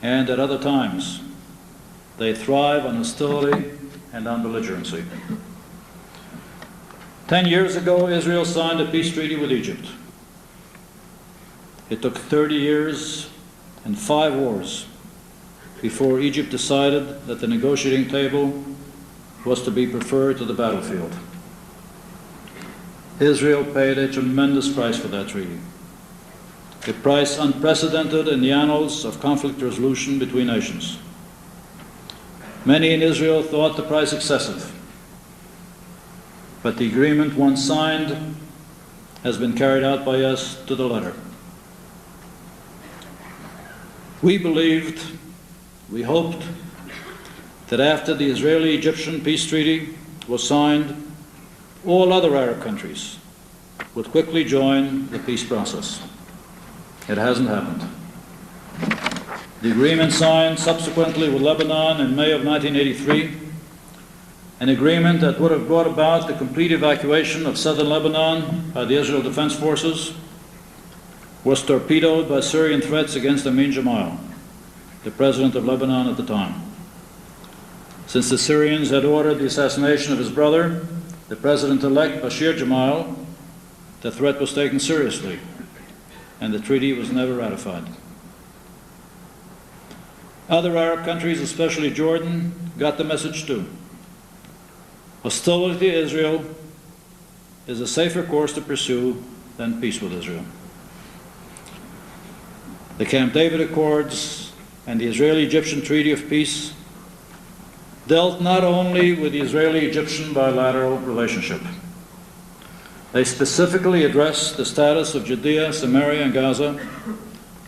and at other times, they thrive on hostility and on belligerency. 10 years ago, Israel signed a peace treaty with Egypt. It took 30 years and 5 wars before Egypt decided that the negotiating table was to be preferred to the battlefield. Israel paid a tremendous price for that treaty, a price unprecedented in the annals of conflict resolution between nations. Many in Israel thought the price excessive, but the agreement once signed has been carried out by us to the letter. We believed, we hoped, that after the Israeli-Egyptian peace treaty was signed, all other Arab countries would quickly join the peace process. It hasn't happened. The agreement signed subsequently with Lebanon in May of 1983, an agreement that would have brought about the complete evacuation of southern Lebanon by the Israel Defense Forces, was torpedoed by Syrian threats against Amin Jamal, the president of Lebanon at the time. Since the Syrians had ordered the assassination of his brother, the president-elect Bashir Jamal, the threat was taken seriously, and the treaty was never ratified. Other Arab countries, especially Jordan, got the message too. Hostility to Israel is a safer course to pursue than peace with Israel. The Camp David Accords and the Israeli-Egyptian Treaty of Peace dealt not only with the Israeli-Egyptian bilateral relationship. They specifically addressed the status of Judea, Samaria, and Gaza,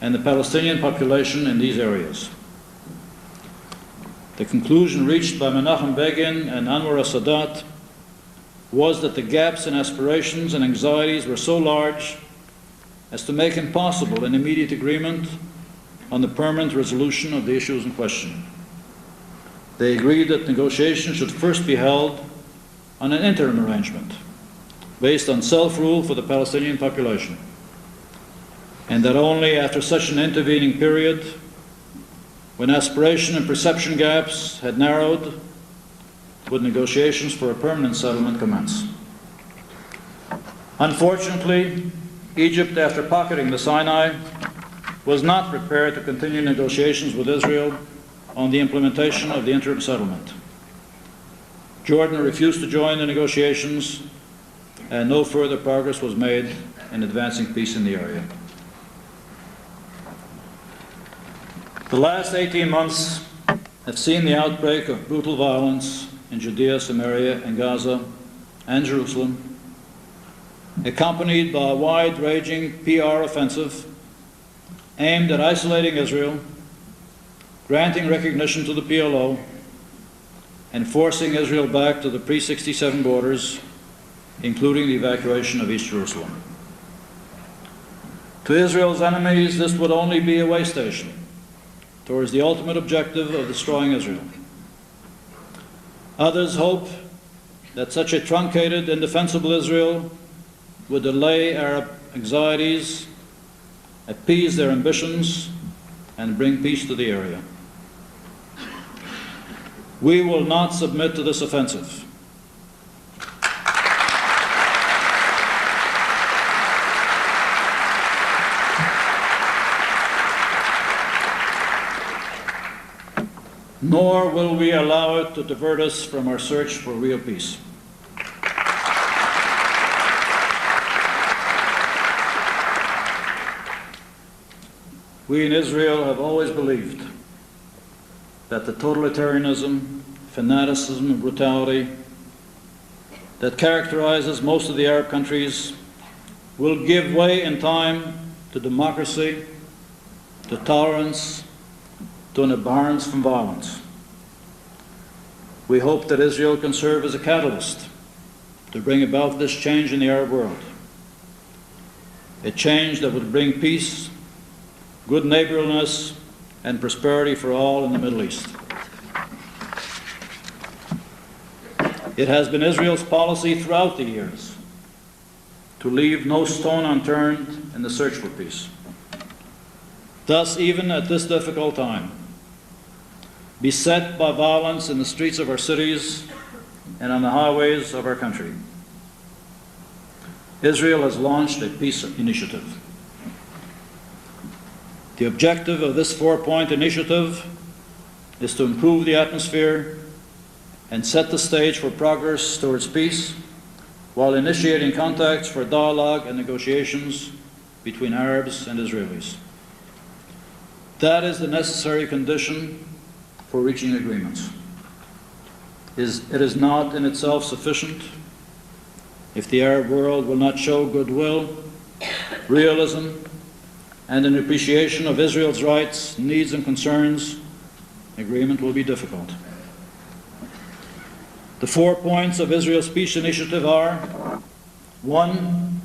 and the Palestinian population in these areas. The conclusion reached by Menachem Begin and Anwar Sadat was that the gaps in aspirations and anxieties were so large as to make impossible an immediate agreement on the permanent resolution of the issues in question. They agreed that negotiations should first be held on an interim arrangement based on self-rule for the Palestinian population, and that only after such an intervening period, when aspiration and perception gaps had narrowed, would negotiations for a permanent settlement commence. Unfortunately, Egypt, after pocketing the Sinai, was not prepared to continue negotiations with Israel on the implementation of the interim settlement. Jordan refused to join the negotiations, and no further progress was made in advancing peace in the area. The last 18 months have seen the outbreak of brutal violence in Judea, Samaria, and Gaza, and Jerusalem, accompanied by a wide-ranging PR offensive aimed at isolating Israel, granting recognition to the PLO, and forcing Israel back to the pre-67 borders, including the evacuation of East Jerusalem. To Israel's enemies, this would only be a way station towards the ultimate objective of destroying Israel. Others hope that such a truncated, indefensible Israel would allay Arab anxieties, appease their ambitions, and bring peace to the area. We will not submit to this offensive. Nor will we allow it to divert us from our search for real peace. We in Israel have always believed that the totalitarianism, fanaticism, and brutality that characterizes most of the Arab countries will give way in time to democracy, to tolerance, to an abhorrence from violence. We hope that Israel can serve as a catalyst to bring about this change in the Arab world, a change that would bring peace, good neighborliness, and prosperity for all in the Middle East. It has been Israel's policy throughout the years to leave no stone unturned in the search for peace. Thus, even at this difficult time, beset by violence in the streets of our cities and on the highways of our country, Israel has launched a peace initiative. The objective of this four-point initiative is to improve the atmosphere and set the stage for progress towards peace, while initiating contacts for dialogue and negotiations between Arabs and Israelis. That is the necessary condition for reaching agreements. It is not in itself sufficient if the Arab world will not show goodwill, realism, and an appreciation of Israel's rights, needs, and concerns. Agreement will be difficult. The 4 points of Israel's peace initiative are: 1,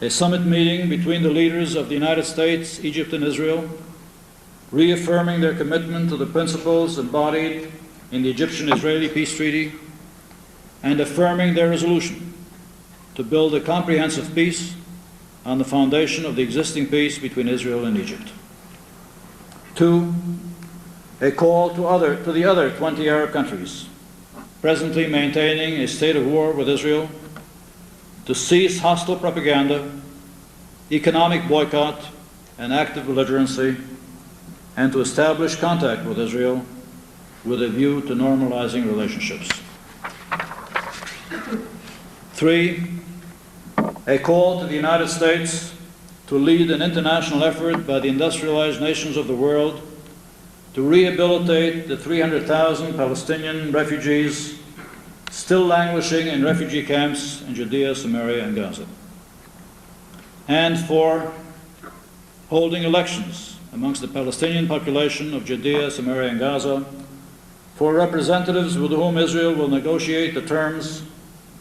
a summit meeting between the leaders of the United States, Egypt, and Israel, reaffirming their commitment to the principles embodied in the Egyptian-Israeli peace treaty and affirming their resolution to build a comprehensive peace on the foundation of the existing peace between Israel and Egypt. 2, a call to the other 20 Arab countries presently maintaining a state of war with Israel to cease hostile propaganda, economic boycott, and active belligerency, and to establish contact with Israel with a view to normalizing relationships. 3, a call to the United States to lead an international effort by the industrialized nations of the world to rehabilitate the 300,000 Palestinian refugees still languishing in refugee camps in Judea, Samaria, and Gaza. And 4, holding elections amongst the Palestinian population of Judea, Samaria, and Gaza for representatives with whom Israel will negotiate the terms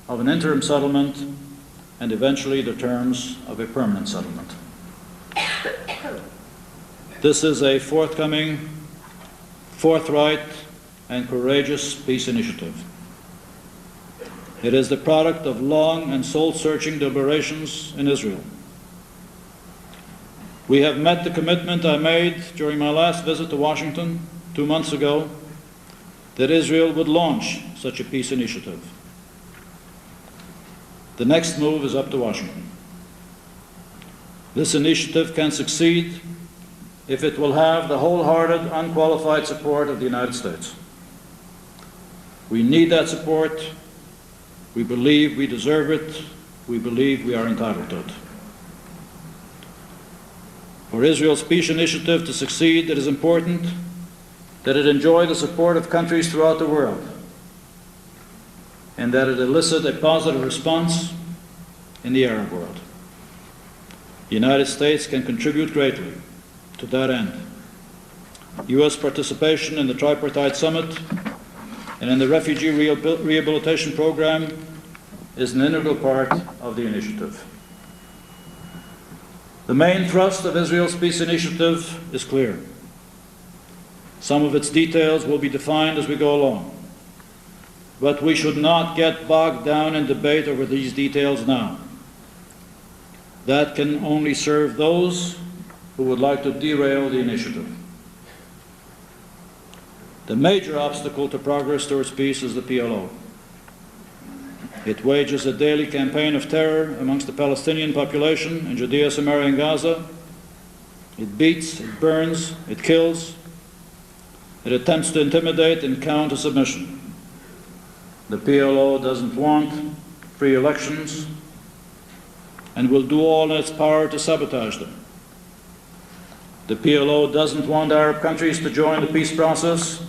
of an interim settlement and eventually the terms of a permanent settlement. This is a forthcoming, forthright, and courageous peace initiative. It is the product of long and soul-searching deliberations in Israel. We have met the commitment I made during my last visit to Washington 2 months ago that Israel would launch such a peace initiative. The next move is up to Washington. This initiative can succeed if it will have the wholehearted, unqualified support of the United States. We need that support. We believe we deserve it. We believe we are entitled to it. For Israel's peace initiative to succeed, it is important that it enjoy the support of countries throughout the world and that it elicit a positive response in the Arab world. The United States can contribute greatly to that end. U.S. participation in the Tripartite Summit and in the Refugee Rehabilitation Program is an integral part of the initiative. The main thrust of Israel's peace initiative is clear. Some of its details will be defined as we go along. But we should not get bogged down in debate over these details now. That can only serve those who would like to derail the initiative. The major obstacle to progress towards peace is the PLO. It wages a daily campaign of terror amongst the Palestinian population in Judea, Samaria, and Gaza. It beats, it burns, it kills. It attempts to intimidate and cow to submission. The PLO doesn't want free elections and will do all in its power to sabotage them. The PLO doesn't want Arab countries to join the peace process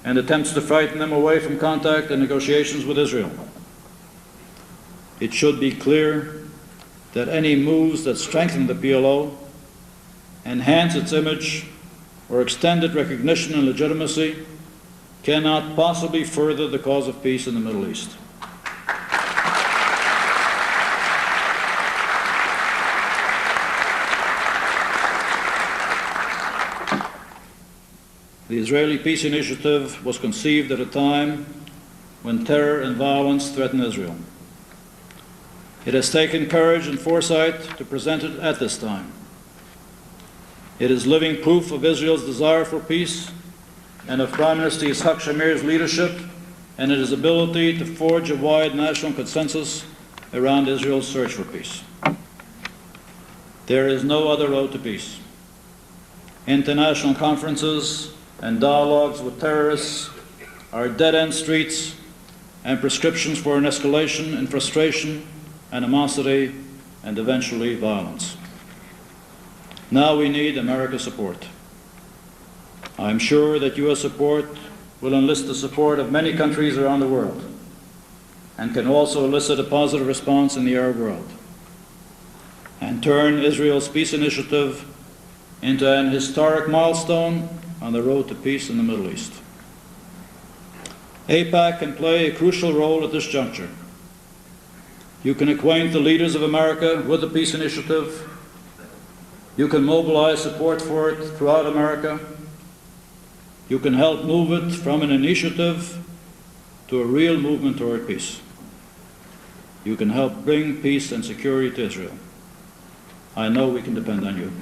and attempts to frighten them away from contact and negotiations with Israel. It should be clear that any moves that strengthen the PLO, enhance its image, or extend its recognition and legitimacy cannot possibly further the cause of peace in the Middle East. The Israeli Peace Initiative was conceived at a time when terror and violence threaten Israel. It has taken courage and foresight to present it at this time. It is living proof of Israel's desire for peace and of Prime Minister Yitzhak Shamir's leadership and his ability to forge a wide national consensus around Israel's search for peace. There is no other road to peace. International conferences and dialogues with terrorists are dead-end streets and prescriptions for an escalation in frustration, animosity, and eventually violence. Now we need America's support. I am sure that U.S. support will enlist the support of many countries around the world and can also elicit a positive response in the Arab world and turn Israel's peace initiative into an historic milestone on the road to peace in the Middle East. AIPAC can play a crucial role at this juncture. You can acquaint the leaders of America with the peace initiative. You can mobilize support for it throughout America. You can help move it from an initiative to a real movement toward peace. You can help bring peace and security to Israel. I know we can depend on you.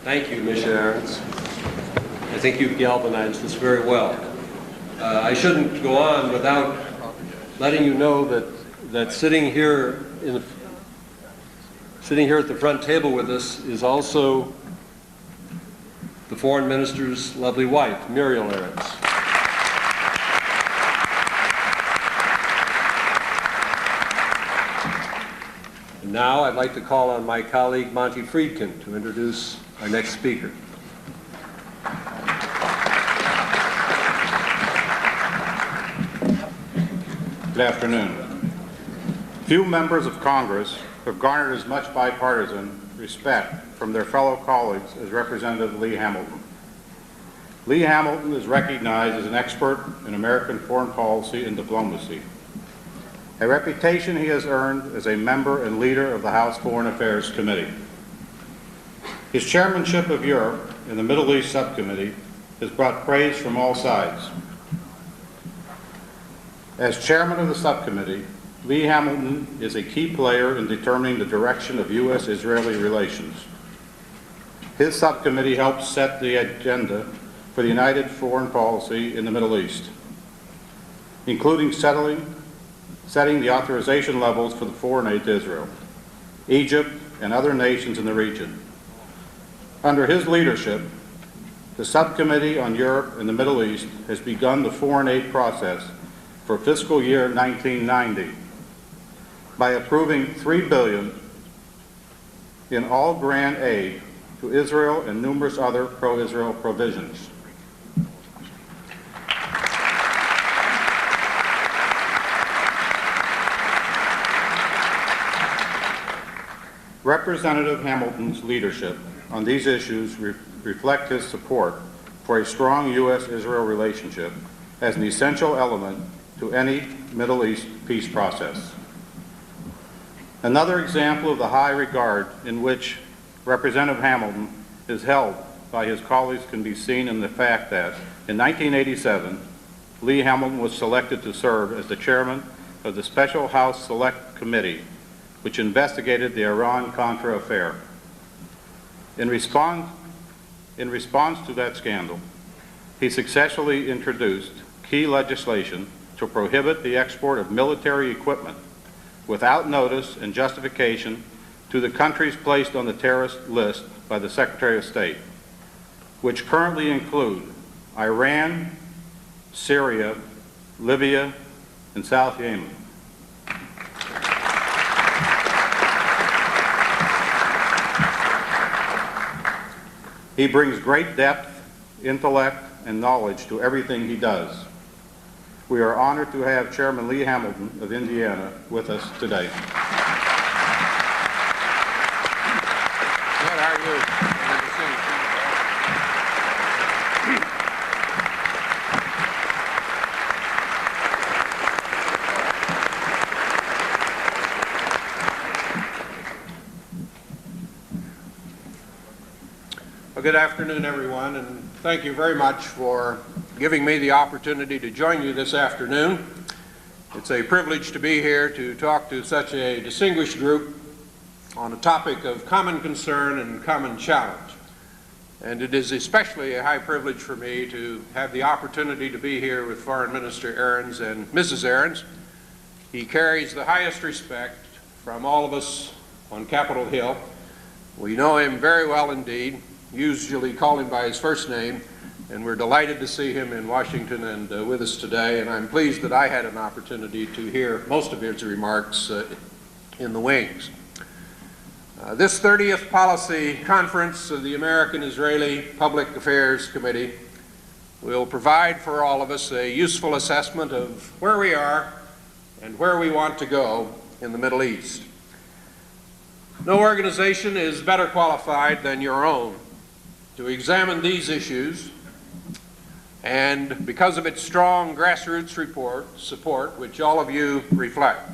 Thank you, Moshe Arens. I think you've galvanized this very well. I shouldn't go on without letting you know that sitting here Sitting here at the front table with us is also the Foreign Minister's lovely wife, Muriel Arens. And now I'd like to call on my colleague, Monty Friedkin, to introduce our next speaker. Good afternoon. Few members of Congress have garnered as much bipartisan respect from their fellow colleagues as Representative Lee Hamilton. Lee Hamilton is recognized as an expert in American foreign policy and diplomacy, a reputation he has earned as a member and leader of the House Foreign Affairs Committee. His chairmanship of Europe and the Middle East Subcommittee has brought praise from all sides. As chairman of the subcommittee, Lee Hamilton is a key player in determining the direction of U.S.-Israeli relations. His subcommittee helps set the agenda for the united foreign policy in the Middle East, including setting the authorization levels for the foreign aid to Israel, Egypt, and other nations in the region. Under his leadership, the Subcommittee on Europe and the Middle East has begun the foreign aid process for fiscal year 1990 by approving $3 billion in all grant aid to Israel and numerous other pro-Israel provisions. Representative Hamilton's leadership on these issues reflect his support for a strong U.S.-Israel relationship as an essential element to any Middle East peace process. Another example of the high regard in which Representative Hamilton is held by his colleagues can be seen in the fact that in 1987, Lee Hamilton was selected to serve as the chairman of the Special House Select Committee, which investigated the Iran-Contra affair. In response to that scandal, he successfully introduced key legislation to prohibit the export of military equipment without notice and justification to the countries placed on the terrorist list by the Secretary of State, which currently include Iran, Syria, Libya, and South Yemen. He brings great depth, intellect, and knowledge to everything he does. We are honored to have Chairman Lee Hamilton of Indiana with us today. Good, how are you? Good to see you. Well, good afternoon, everyone, and thank you very much for giving me the opportunity to join you this afternoon. It's a privilege to be here to talk to such a distinguished group on a topic of common concern and common challenge. And it is especially a high privilege for me to have the opportunity to be here with Foreign Minister Arens and Mrs. Arens. He carries the highest respect from all of us on Capitol Hill. We know him very well indeed, usually call him by his first name, and we're delighted to see him in Washington and with us today, and I'm pleased that I had an opportunity to hear most of his remarks in the wings. This 30th Policy Conference of the American-Israeli Public Affairs Committee will provide for all of us a useful assessment of where we are and where we want to go in the Middle East. No organization is better qualified than your own to examine these issues, and because of its strong grassroots support, which all of you reflect.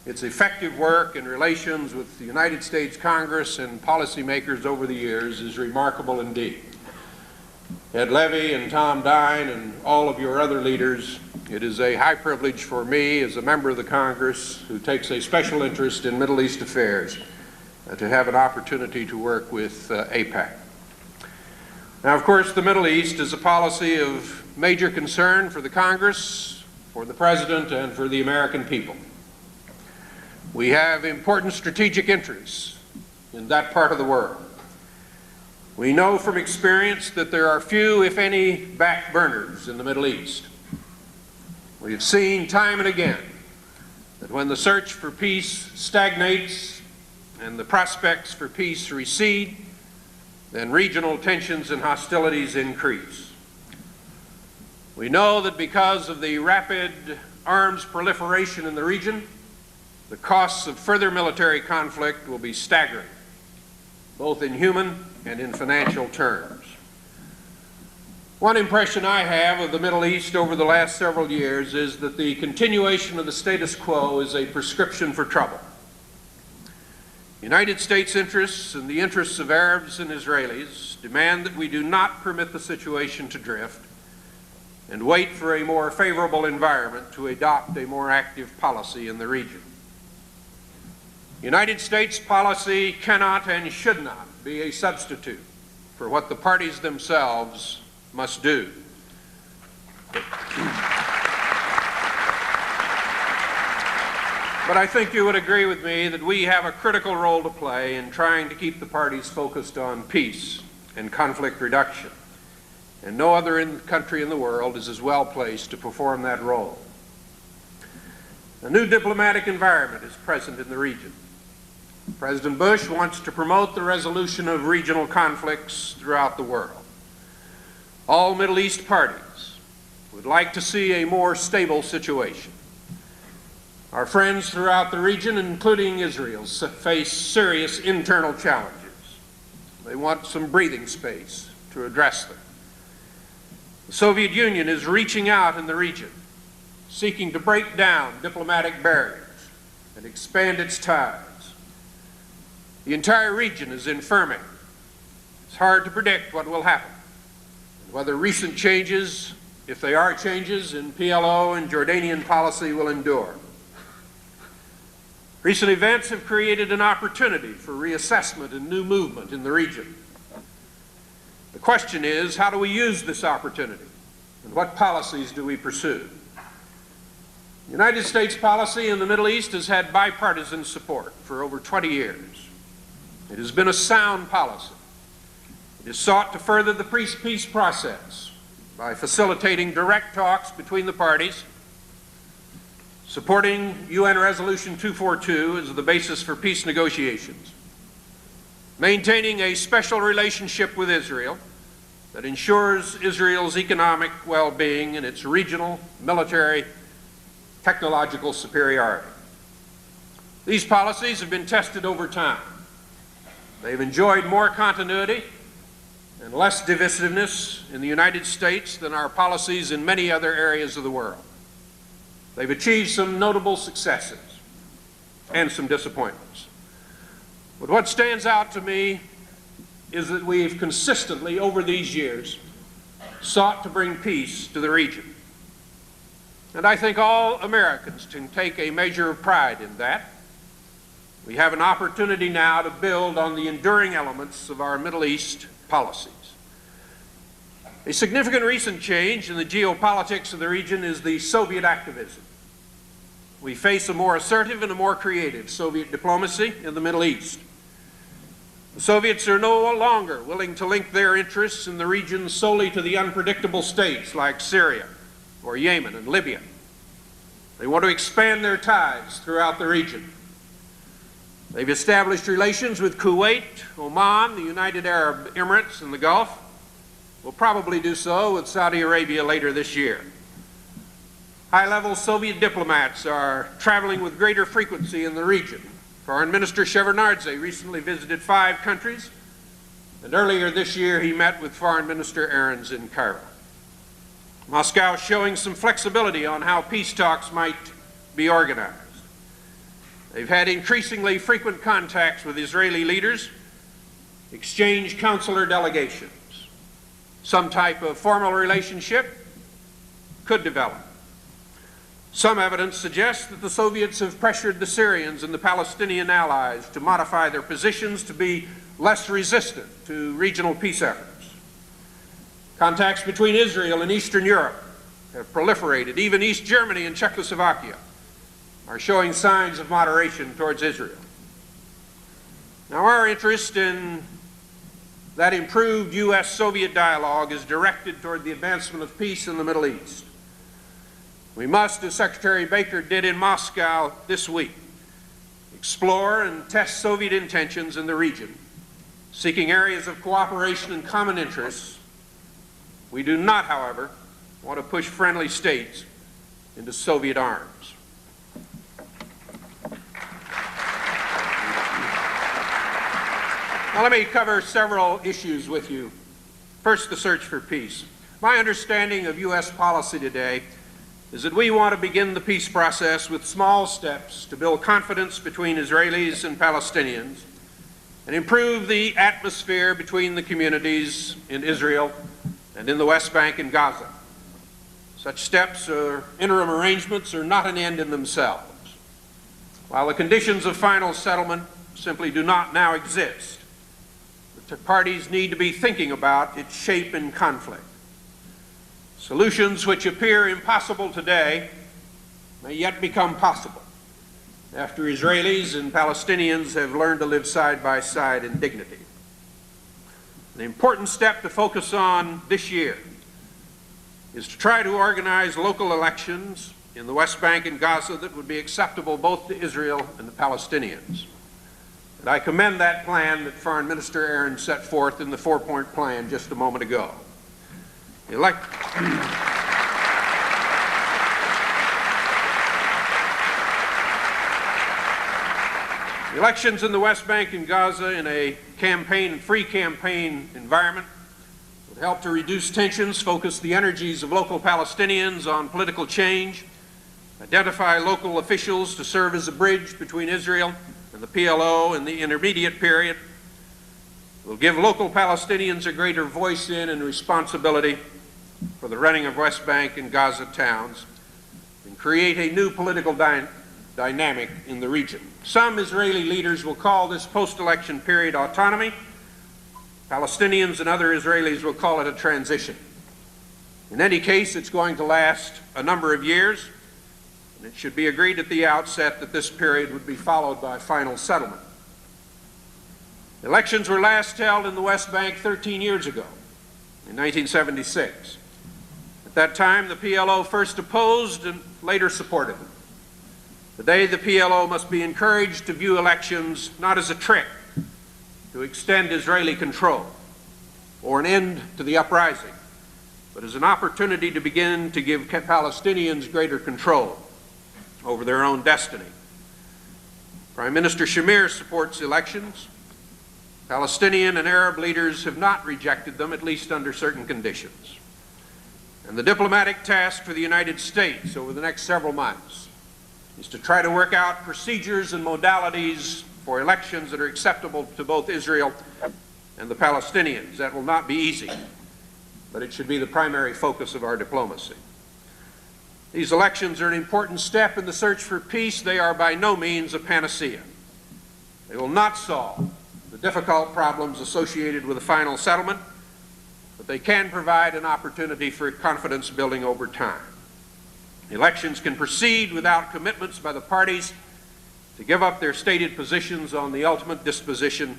Its effective work in relations with the United States Congress and policymakers over the years is remarkable indeed. Ed Levy and Tom Dine and all of your other leaders, it is a high privilege for me as a member of the Congress who takes a special interest in Middle East affairs to have an opportunity to work with AIPAC. Now, of course, the Middle East is a policy of major concern for the Congress, for the President, and for the American people. We have important strategic interests in that part of the world. We know from experience that there are few, if any, back burners in the Middle East. We have seen time and again that when the search for peace stagnates and the prospects for peace recede, then regional tensions and hostilities increase. We know that because of the rapid arms proliferation in the region, the costs of further military conflict will be staggering, both in human and in financial terms. One impression I have of the Middle East over the last several years is that the continuation of the status quo is a prescription for trouble. United States interests and the interests of Arabs and Israelis demand that we do not permit the situation to drift and wait for a more favorable environment to adopt a more active policy in the region. United States policy cannot and should not be a substitute for what the parties themselves must do. But I think you would agree with me that we have a critical role to play in trying to keep the parties focused on peace and conflict reduction. And no other country in the world is as well placed to perform that role. A new diplomatic environment is present in the region. President Bush wants to promote the resolution of regional conflicts throughout the world. All Middle East parties would like to see a more stable situation. Our friends throughout the region, including Israel, face serious internal challenges. They want some breathing space to address them. The Soviet Union is reaching out in the region, seeking to break down diplomatic barriers and expand its ties. The entire region is infirming. It's hard to predict what will happen, and whether recent changes, if they are changes, in PLO and Jordanian policy will endure. Recent events have created an opportunity for reassessment and new movement in the region. The question is, how do we use this opportunity, and what policies do we pursue? The United States policy in the Middle East has had bipartisan support for over 20 years. It has been a sound policy. It has sought to further the peace process by facilitating direct talks between the parties, supporting UN Resolution 242 as the basis for peace negotiations, maintaining a special relationship with Israel that ensures Israel's economic well-being and its regional, military, technological superiority. These policies have been tested over time. They've enjoyed more continuity and less divisiveness in the United States than our policies in many other areas of the world. They've achieved some notable successes and some disappointments. But what stands out to me is that we've consistently, over these years, sought to bring peace to the region. And I think all Americans can take a measure of pride in that. We have an opportunity now to build on the enduring elements of our Middle East policies. A significant recent change in the geopolitics of the region is the Soviet activism. We face a more assertive and a more creative Soviet diplomacy in the Middle East. The Soviets are no longer willing to link their interests in the region solely to the unpredictable states like Syria or Yemen and Libya. They want to expand their ties throughout the region. They've established relations with Kuwait, Oman, the United Arab Emirates, and the Gulf. Will probably do so with Saudi Arabia later this year. High-level Soviet diplomats are traveling with greater frequency in the region. Foreign Minister Shevardnadze recently visited 5 countries, and earlier this year he met with Foreign Minister Arens in Cairo. Moscow is showing some flexibility on how peace talks might be organized. They've had increasingly frequent contacts with Israeli leaders, exchanged consular delegations. Some type of formal relationship could develop. Some evidence suggests that the Soviets have pressured the Syrians and the Palestinian allies to modify their positions to be less resistant to regional peace efforts. Contacts between Israel and Eastern Europe have proliferated, even East Germany and Czechoslovakia are showing signs of moderation towards Israel. Now, our interest in that improved U.S.-Soviet dialogue is directed toward the advancement of peace in the Middle East. We must, as Secretary Baker did in Moscow this week, explore and test Soviet intentions in the region, seeking areas of cooperation and common interests. We do not, however, want to push friendly states into Soviet arms. Now, let me cover several issues with you. First, the search for peace. My understanding of U.S. policy today is that we want to begin the peace process with small steps to build confidence between Israelis and Palestinians and improve the atmosphere between the communities in Israel and in the West Bank and Gaza. Such steps or interim arrangements are not an end in themselves. While the conditions of final settlement simply do not now exist, the parties need to be thinking about its shape in conflict. Solutions which appear impossible today may yet become possible after Israelis and Palestinians have learned to live side by side in dignity. An important step to focus on this year is to try to organize local elections in the West Bank and Gaza that would be acceptable both to Israel and the Palestinians. And I commend that plan that Foreign Minister Arens set forth in the four-point plan just a moment ago. Elections in the West Bank and Gaza in a free campaign environment would help to reduce tensions, focus the energies of local Palestinians on political change, identify local officials to serve as a bridge between Israel and the PLO in the intermediate period, will give local Palestinians a greater voice in and responsibility for the running of West Bank and Gaza towns, and create a new political dynamic in the region. Some Israeli leaders will call this post-election period autonomy. Palestinians and other Israelis will call it a transition. In any case, it's going to last a number of years, and it should be agreed at the outset that this period would be followed by final settlement. Elections were last held in the West Bank 13 years ago, in 1976. At that time, the PLO first opposed and later supported them. Today, the PLO must be encouraged to view elections not as a trick to extend Israeli control or an end to the uprising, but as an opportunity to begin to give Palestinians greater control over their own destiny. Prime Minister Shamir supports elections. Palestinian and Arab leaders have not rejected them, at least under certain conditions. And the diplomatic task for the United States over the next several months is to try to work out procedures and modalities for elections that are acceptable to both Israel and the Palestinians. That will not be easy, but it should be the primary focus of our diplomacy. These elections are an important step in the search for peace. They are by no means a panacea. They will not solve the difficult problems associated with a final settlement, but they can provide an opportunity for confidence building over time. Elections can proceed without commitments by the parties to give up their stated positions on the ultimate disposition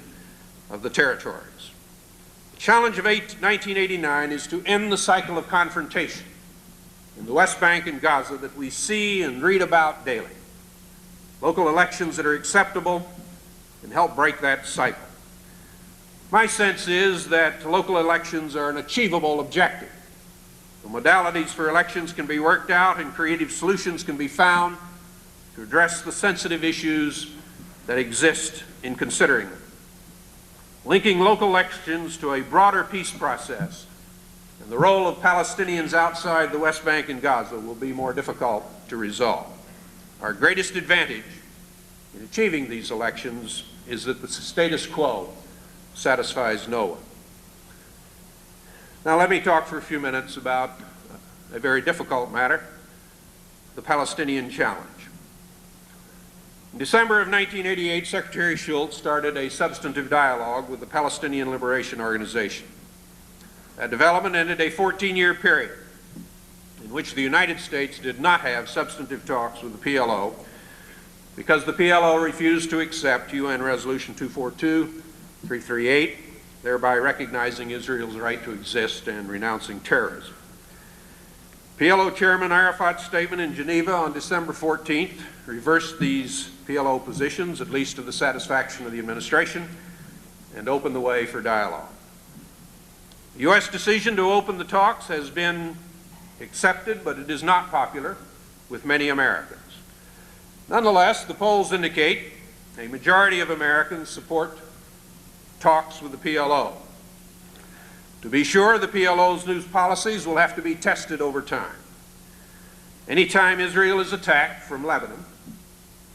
of the territories. The challenge of 1989 is to end the cycle of confrontation in the West Bank and Gaza that we see and read about daily. Local elections that are acceptable can help break that cycle. My sense is that local elections are an achievable objective. The modalities for elections can be worked out and creative solutions can be found to address the sensitive issues that exist in considering them. Linking local elections to a broader peace process and the role of Palestinians outside the West Bank and Gaza will be more difficult to resolve. Our greatest advantage in achieving these elections is that the status quo satisfies no one. Now let me talk for a few minutes about a very difficult matter, the Palestinian challenge. In December of 1988, Secretary Shultz started a substantive dialogue with the Palestinian Liberation Organization. That development ended a 14-year period in which the United States did not have substantive talks with the PLO because the PLO refused to accept UN Resolution 242-338, thereby recognizing Israel's right to exist and renouncing terrorism. PLO Chairman Arafat's statement in Geneva on December 14th reversed these PLO positions, at least to the satisfaction of the administration, and opened the way for dialogue. The U.S. decision to open the talks has been accepted, but it is not popular with many Americans. Nonetheless, the polls indicate a majority of Americans support talks with the PLO. To be sure, the PLO's new policies will have to be tested over time. Anytime Israel is attacked from Lebanon,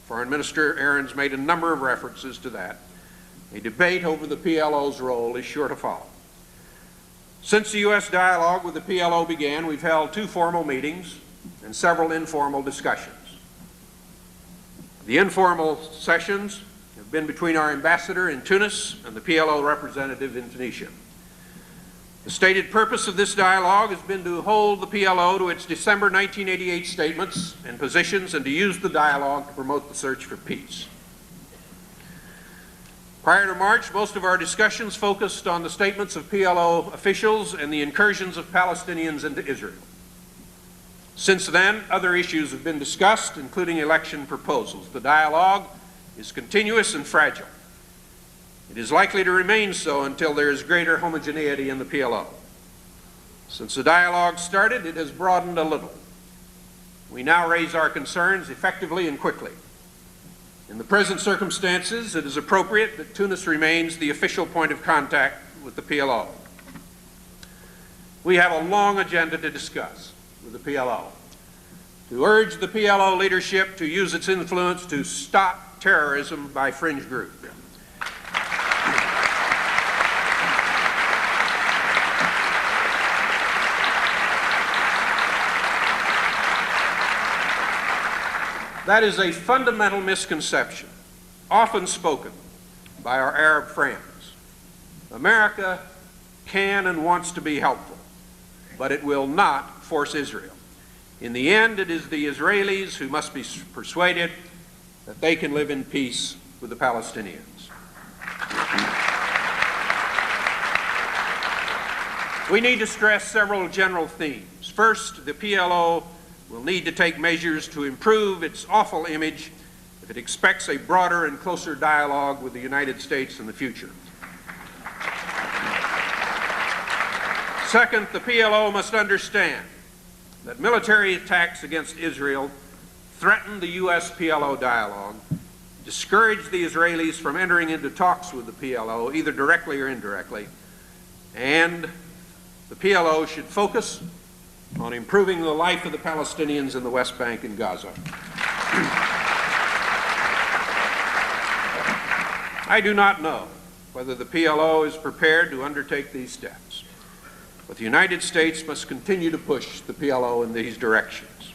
Foreign Minister Arens made a number of references to that, a debate over the PLO's role is sure to follow. Since the U.S. dialogue with the PLO began, we've held 2 formal meetings and several informal discussions. The informal sessions have been between our ambassador in Tunis and the PLO representative in Tunisia. The stated purpose of this dialogue has been to hold the PLO to its December 1988 statements and positions and to use the dialogue to promote the search for peace. Prior to March, most of our discussions focused on the statements of PLO officials and the incursions of Palestinians into Israel. Since then, other issues have been discussed, including election proposals. The dialogue is continuous and fragile. It is likely to remain so until there is greater homogeneity in the PLO. Since the dialogue started, it has broadened a little. We now raise our concerns effectively and quickly. In the present circumstances, it is appropriate that Tunis remains the official point of contact with the PLO. We have a long agenda to discuss with the PLO, to urge the PLO leadership to use its influence to stop terrorism by fringe groups. That is a fundamental misconception, often spoken by our Arab friends. America can and wants to be helpful, but it will not force Israel. In the end, it is the Israelis who must be persuaded that they can live in peace with the Palestinians. We need to stress several general themes. First, the PLO will need to take measures to improve its awful image if it expects a broader and closer dialogue with the United States in the future. Second, the PLO must understand that military attacks against Israel threaten the U.S.-PLO dialogue, discourage the Israelis from entering into talks with the PLO, either directly or indirectly, and the PLO should focus on improving the life of the Palestinians in the West Bank and Gaza. I do not know whether the PLO is prepared to undertake these steps, but the United States must continue to push the PLO in these directions.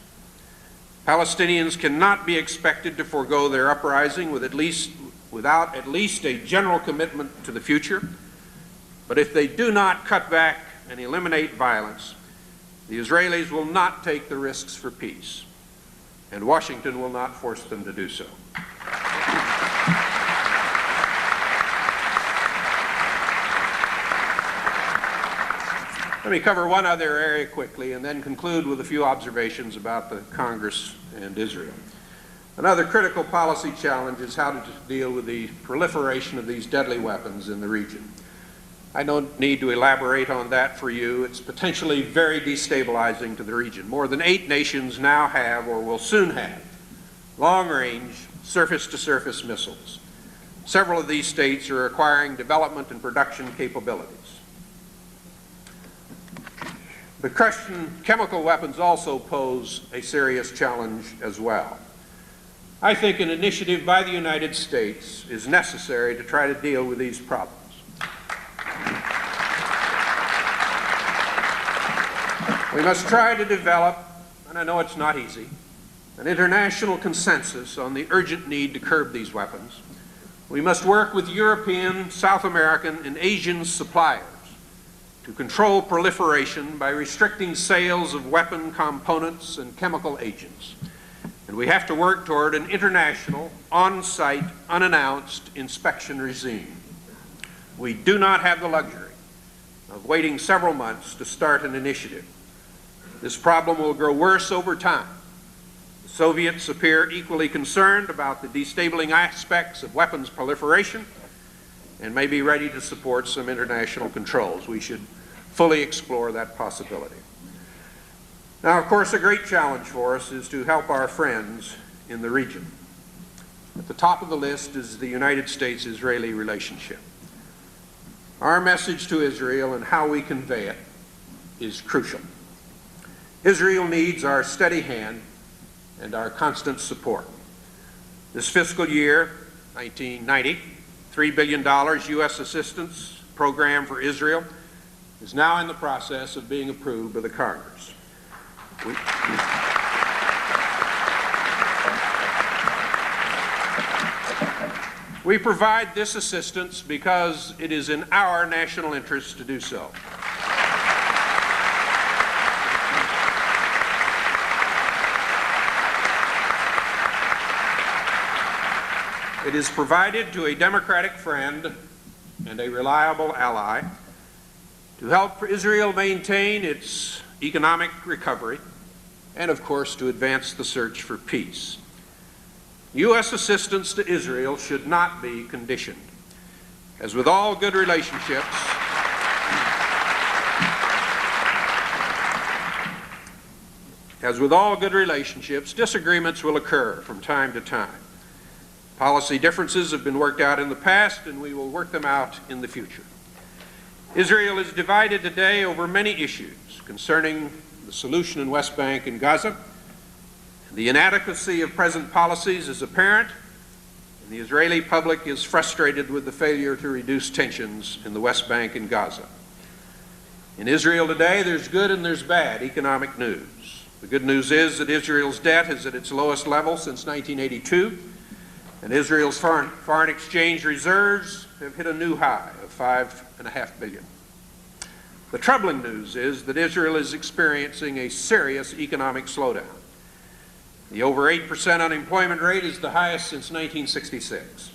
Palestinians cannot be expected to forego their uprising without at least a general commitment to the future, but if they do not cut back and eliminate violence, the Israelis will not take the risks for peace, and Washington will not force them to do so. Let me cover one other area quickly and then conclude with a few observations about the Congress and Israel. Another critical policy challenge is how to deal with the proliferation of these deadly weapons in the region. I don't need to elaborate on that for you. It's potentially very destabilizing to the region. More than 8 nations now have, or will soon have, long-range surface-to-surface missiles. Several of these states are acquiring development and production capabilities. But Christian chemical weapons also pose a serious challenge as well. I think an initiative by the United States is necessary to try to deal with these problems. We must try to develop, and I know it's not easy, an international consensus on the urgent need to curb these weapons. We must work with European, South American, and Asian suppliers to control proliferation by restricting sales of weapon components and chemical agents. And we have to work toward an international, on-site, unannounced inspection regime. We do not have the luxury of waiting several months to start an initiative. This problem will grow worse over time. The Soviets appear equally concerned about the destabilizing aspects of weapons proliferation and may be ready to support some international controls. We should fully explore that possibility. Now, of course, a great challenge for us is to help our friends in the region. At the top of the list is the United States-Israeli relationship. Our message to Israel and how we convey it is crucial. Israel needs our steady hand and our constant support. This fiscal year, 1990, $3 billion U.S. assistance program for Israel is now in the process of being approved by the Congress. We provide this assistance because it is in our national interest to do so. It is provided to a democratic friend and a reliable ally to help Israel maintain its economic recovery and, of course, to advance the search for peace. U.S. assistance to Israel should not be conditioned. As with all good relationships, disagreements will occur from time to time. Policy differences have been worked out in the past, and we will work them out in the future. Israel is divided today over many issues concerning the solution in West Bank and Gaza. The inadequacy of present policies is apparent, and the Israeli public is frustrated with the failure to reduce tensions in the West Bank and Gaza. In Israel today, there's good and there's bad economic news. The good news is that Israel's debt is at its lowest level since 1982, and Israel's foreign exchange reserves have hit a new high of $5.5 billion. The troubling news is that Israel is experiencing a serious economic slowdown. The over 8% unemployment rate is the highest since 1966,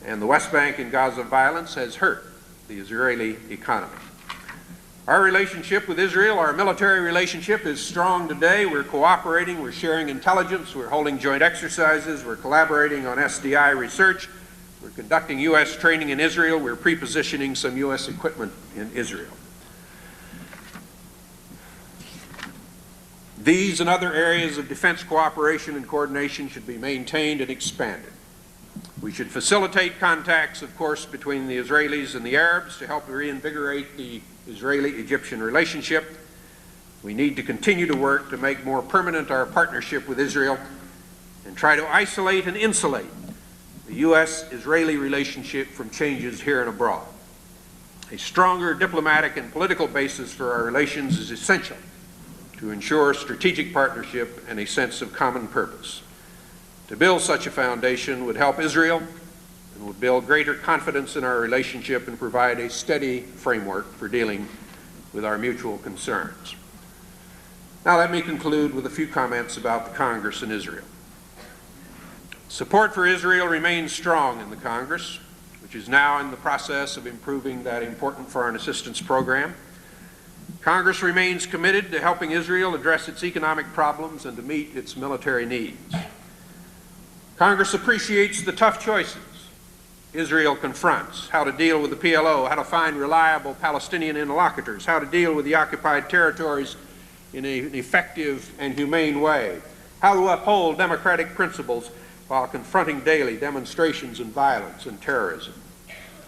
and the West Bank and Gaza violence has hurt the Israeli economy. Our relationship with Israel, our military relationship, is strong today. We're cooperating, we're sharing intelligence, we're holding joint exercises, we're collaborating on SDI research, we're conducting U.S. training in Israel, we're pre-positioning some U.S. equipment in Israel. These and other areas of defense cooperation and coordination should be maintained and expanded. We should facilitate contacts, of course, between the Israelis and the Arabs to help reinvigorate the Israeli-Egyptian relationship. We need to continue to work to make more permanent our partnership with Israel and try to isolate and insulate the U.S.-Israeli relationship from changes here and abroad. A stronger diplomatic and political basis for our relations is essential to ensure strategic partnership and a sense of common purpose. To build such a foundation would help Israel and would build greater confidence in our relationship and provide a steady framework for dealing with our mutual concerns. Now let me conclude with a few comments about the Congress and Israel. Support for Israel remains strong in the Congress, which is now in the process of improving that important foreign assistance program. Congress remains committed to helping Israel address its economic problems and to meet its military needs. Congress appreciates the tough choices Israel confronts, how to deal with the PLO, how to find reliable Palestinian interlocutors, how to deal with the occupied territories in an effective and humane way, how to uphold democratic principles while confronting daily demonstrations and violence and terrorism,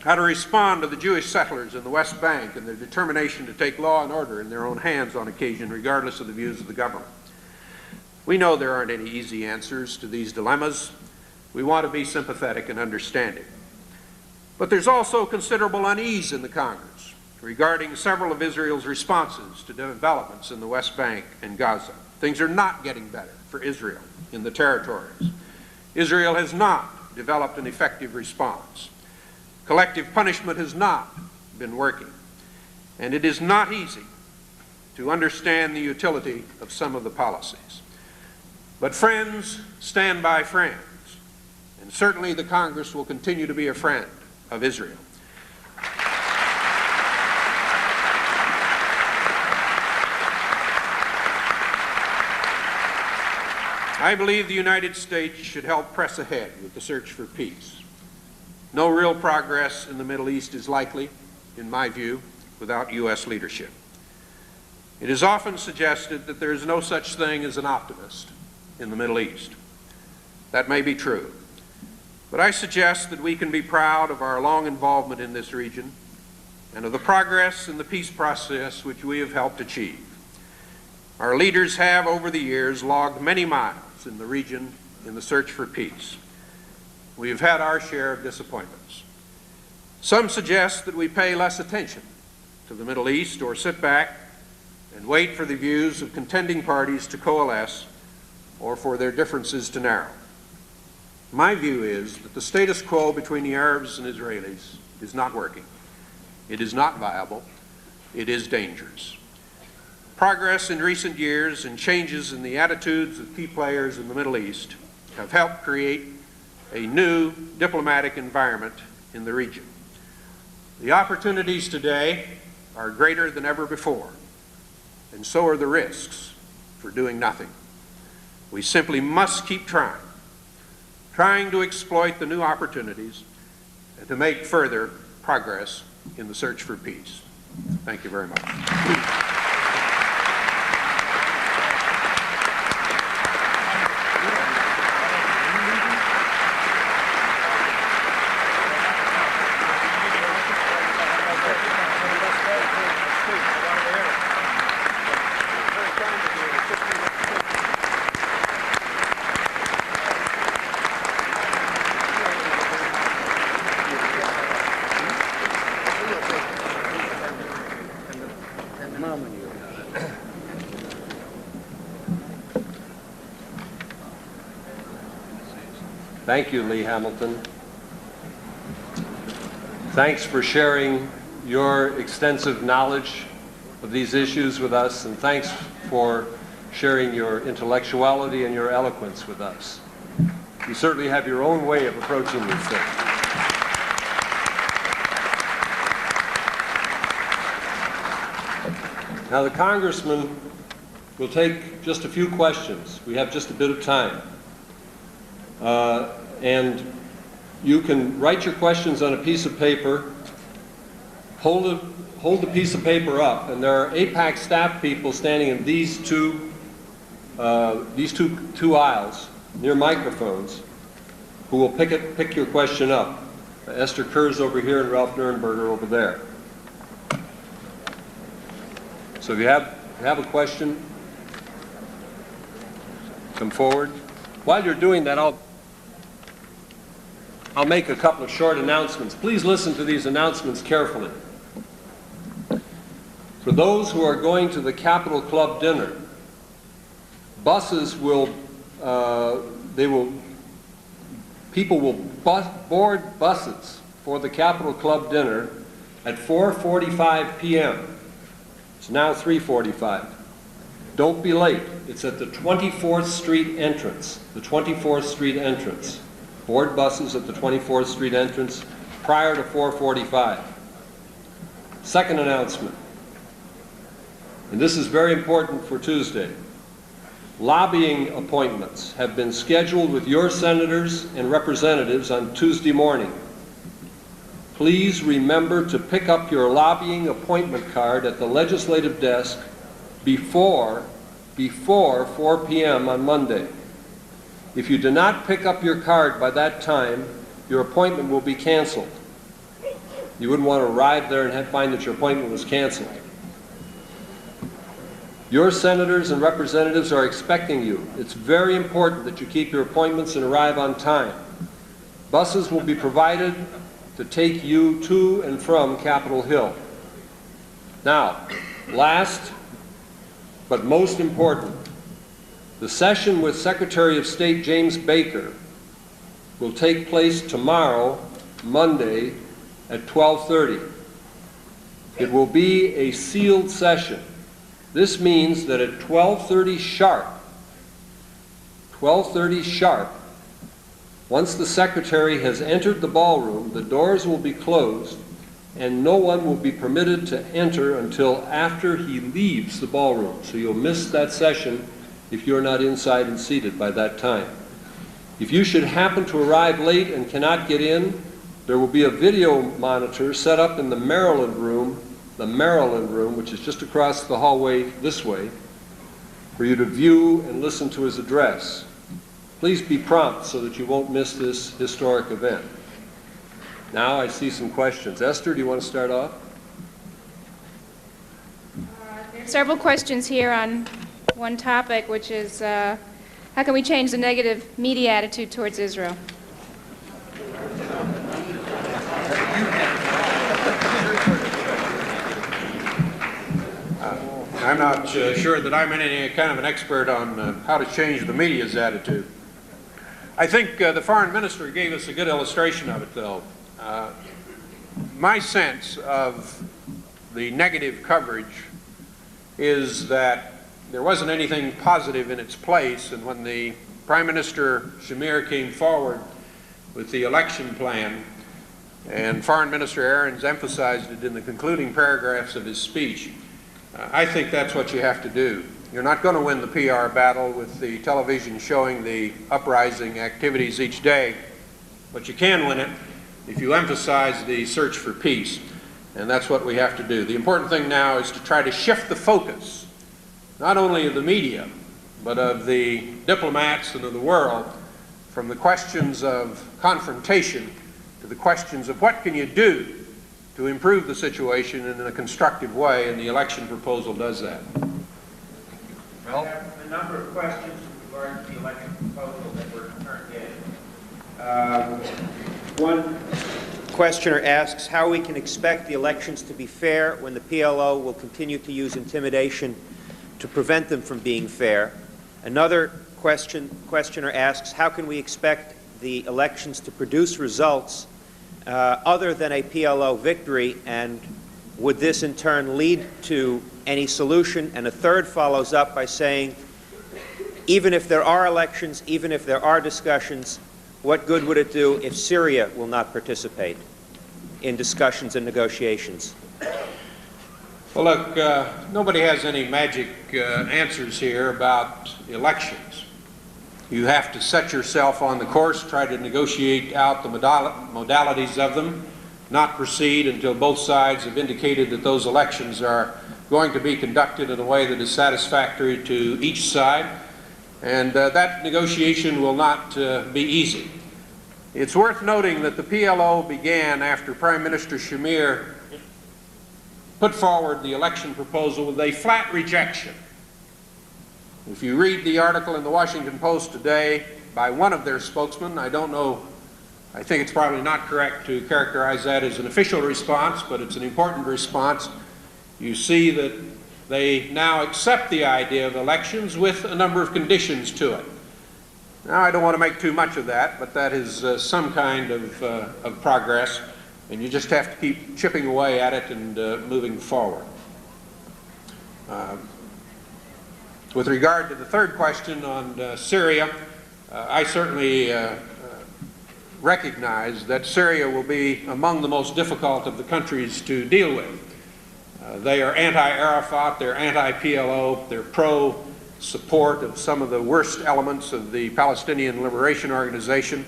how to respond to the Jewish settlers in the West Bank and their determination to take law and order in their own hands on occasion, regardless of the views of the government. We know there aren't any easy answers to these dilemmas. We want to be sympathetic and understanding. But there's also considerable unease in the Congress regarding several of Israel's responses to developments in the West Bank and Gaza. Things are not getting better for Israel in the territories. Israel has not developed an effective response. Collective punishment has not been working, and it is not easy to understand the utility of some of the policies. But friends stand by friends, and certainly the Congress will continue to be a friend of Israel. I believe the United States should help press ahead with the search for peace. No real progress in the Middle East is likely, in my view, without U.S. leadership. It is often suggested that there is no such thing as an optimist in the Middle East. That may be true, but I suggest that we can be proud of our long involvement in this region and of the progress in the peace process which we have helped achieve. Our leaders have, over the years, logged many miles in the region in the search for peace. We have had our share of disappointments. Some suggest that we pay less attention to the Middle East or sit back and wait for the views of contending parties to coalesce or for their differences to narrow. My view is that the status quo between the Arabs and Israelis is not working. It is not viable. It is dangerous. Progress in recent years and changes in the attitudes of key players in the Middle East have helped create a new diplomatic environment in the region. The opportunities today are greater than ever before, and so are the risks for doing nothing. We simply must keep trying to exploit the new opportunities and to make further progress in the search for peace. Thank you very much. Thank you, Lee Hamilton. Thanks for sharing your extensive knowledge of these issues with us, and thanks for sharing your intellectuality and your eloquence with us. You certainly have your own way of approaching these things. Now, the congressman will take just a few questions. We have just a bit of time. And you can write your questions on a piece of paper, hold the piece of paper up, and there are APAC staff people standing in these two aisles near microphones who will pick your question up. Esther Kurz over here and Ralph Nurenberger over there. So if you have a question, come forward. While you're doing that, I'll make a couple of short announcements. Please listen to these announcements carefully. For those who are going to the Capitol Club dinner, buses people will board buses for the Capitol Club dinner at 4:45 p.m. It's now 3:45. Don't be late. It's at the 24th Street entrance, the 24th Street entrance. Board buses at the 24th Street entrance prior to 4:45. Second announcement, and this is very important for Tuesday. Lobbying appointments have been scheduled with your senators and representatives on Tuesday morning. Please remember to pick up your lobbying appointment card at the legislative desk before 4 p.m. on Monday. If you do not pick up your card by that time, your appointment will be canceled. You wouldn't want to arrive there and find that your appointment was canceled. Your senators and representatives are expecting you. It's very important that you keep your appointments and arrive on time. Buses will be provided to take you to and from Capitol Hill. Now, last but most important, the session with Secretary of State James Baker will take place tomorrow, Monday, at 12:30. It will be a sealed session. This means that at 12:30 sharp, 12:30 sharp. Once the secretary has entered the ballroom, the doors will be closed and no one will be permitted to enter until after he leaves the ballroom. So you'll miss that session if you're not inside and seated by that time. If you should happen to arrive late and cannot get in, there will be a video monitor set up in the Maryland room, which is just across the hallway this way, for you to view and listen to his address. Please be prompt so that you won't miss this historic event. Now I see some questions. Esther, do you want to start off? There are several questions here on one topic, which is how can we change the negative media attitude towards Israel? I'm not sure that I'm any kind of an expert on how to change the media's attitude. I think the foreign minister gave us a good illustration of it, though. My sense of the negative coverage is that there wasn't anything positive in its place, and when the Prime Minister Shamir came forward with the election plan, and Foreign Minister Arens emphasized it in the concluding paragraphs of his speech, I think that's what you have to do. You're not going to win the PR battle with the television showing the uprising activities each day, but you can win it if you emphasize the search for peace, and that's what we have to do. The important thing now is to try to shift the focus, not only of the media, but of the diplomats and of the world, from the questions of confrontation to the questions of what can you do to improve the situation in a constructive way, and the election proposal does that. Well, I have a number of questions with regard to the election proposal that we're currently in. One questioner asks how we can expect the elections to be fair when the PLO will continue to use intimidation to prevent them from being fair. Another questioner asks how can we expect the elections to produce results other than a PLO victory, and would this in turn lead to any solution? And a third follows up by saying, even if there are elections, even if there are discussions, what good would it do if Syria will not participate in discussions and negotiations? Well, look, nobody has any magic answers here about elections. You have to set yourself on the course, try to negotiate out the modalities of them, not proceed until both sides have indicated that those elections are going to be conducted in a way that is satisfactory to each side, and that negotiation will not be easy. It's worth noting that the PLO began after Prime Minister Shamir put forward the election proposal with a flat rejection. If you read the article in the Washington Post today by one of their spokesmen, I don't know, I think it's probably not correct to characterize that as an official response, but it's an important response. You see that they now accept the idea of elections with a number of conditions to it. Now, I don't want to make too much of that, but that is some kind of progress, and you just have to keep chipping away at it and moving forward. With regard to the third question on Syria, I certainly recognize that Syria will be among the most difficult of the countries to deal with. They are anti-Arafat, they're anti-PLO, they're pro-support of some of the worst elements of the Palestinian Liberation Organization.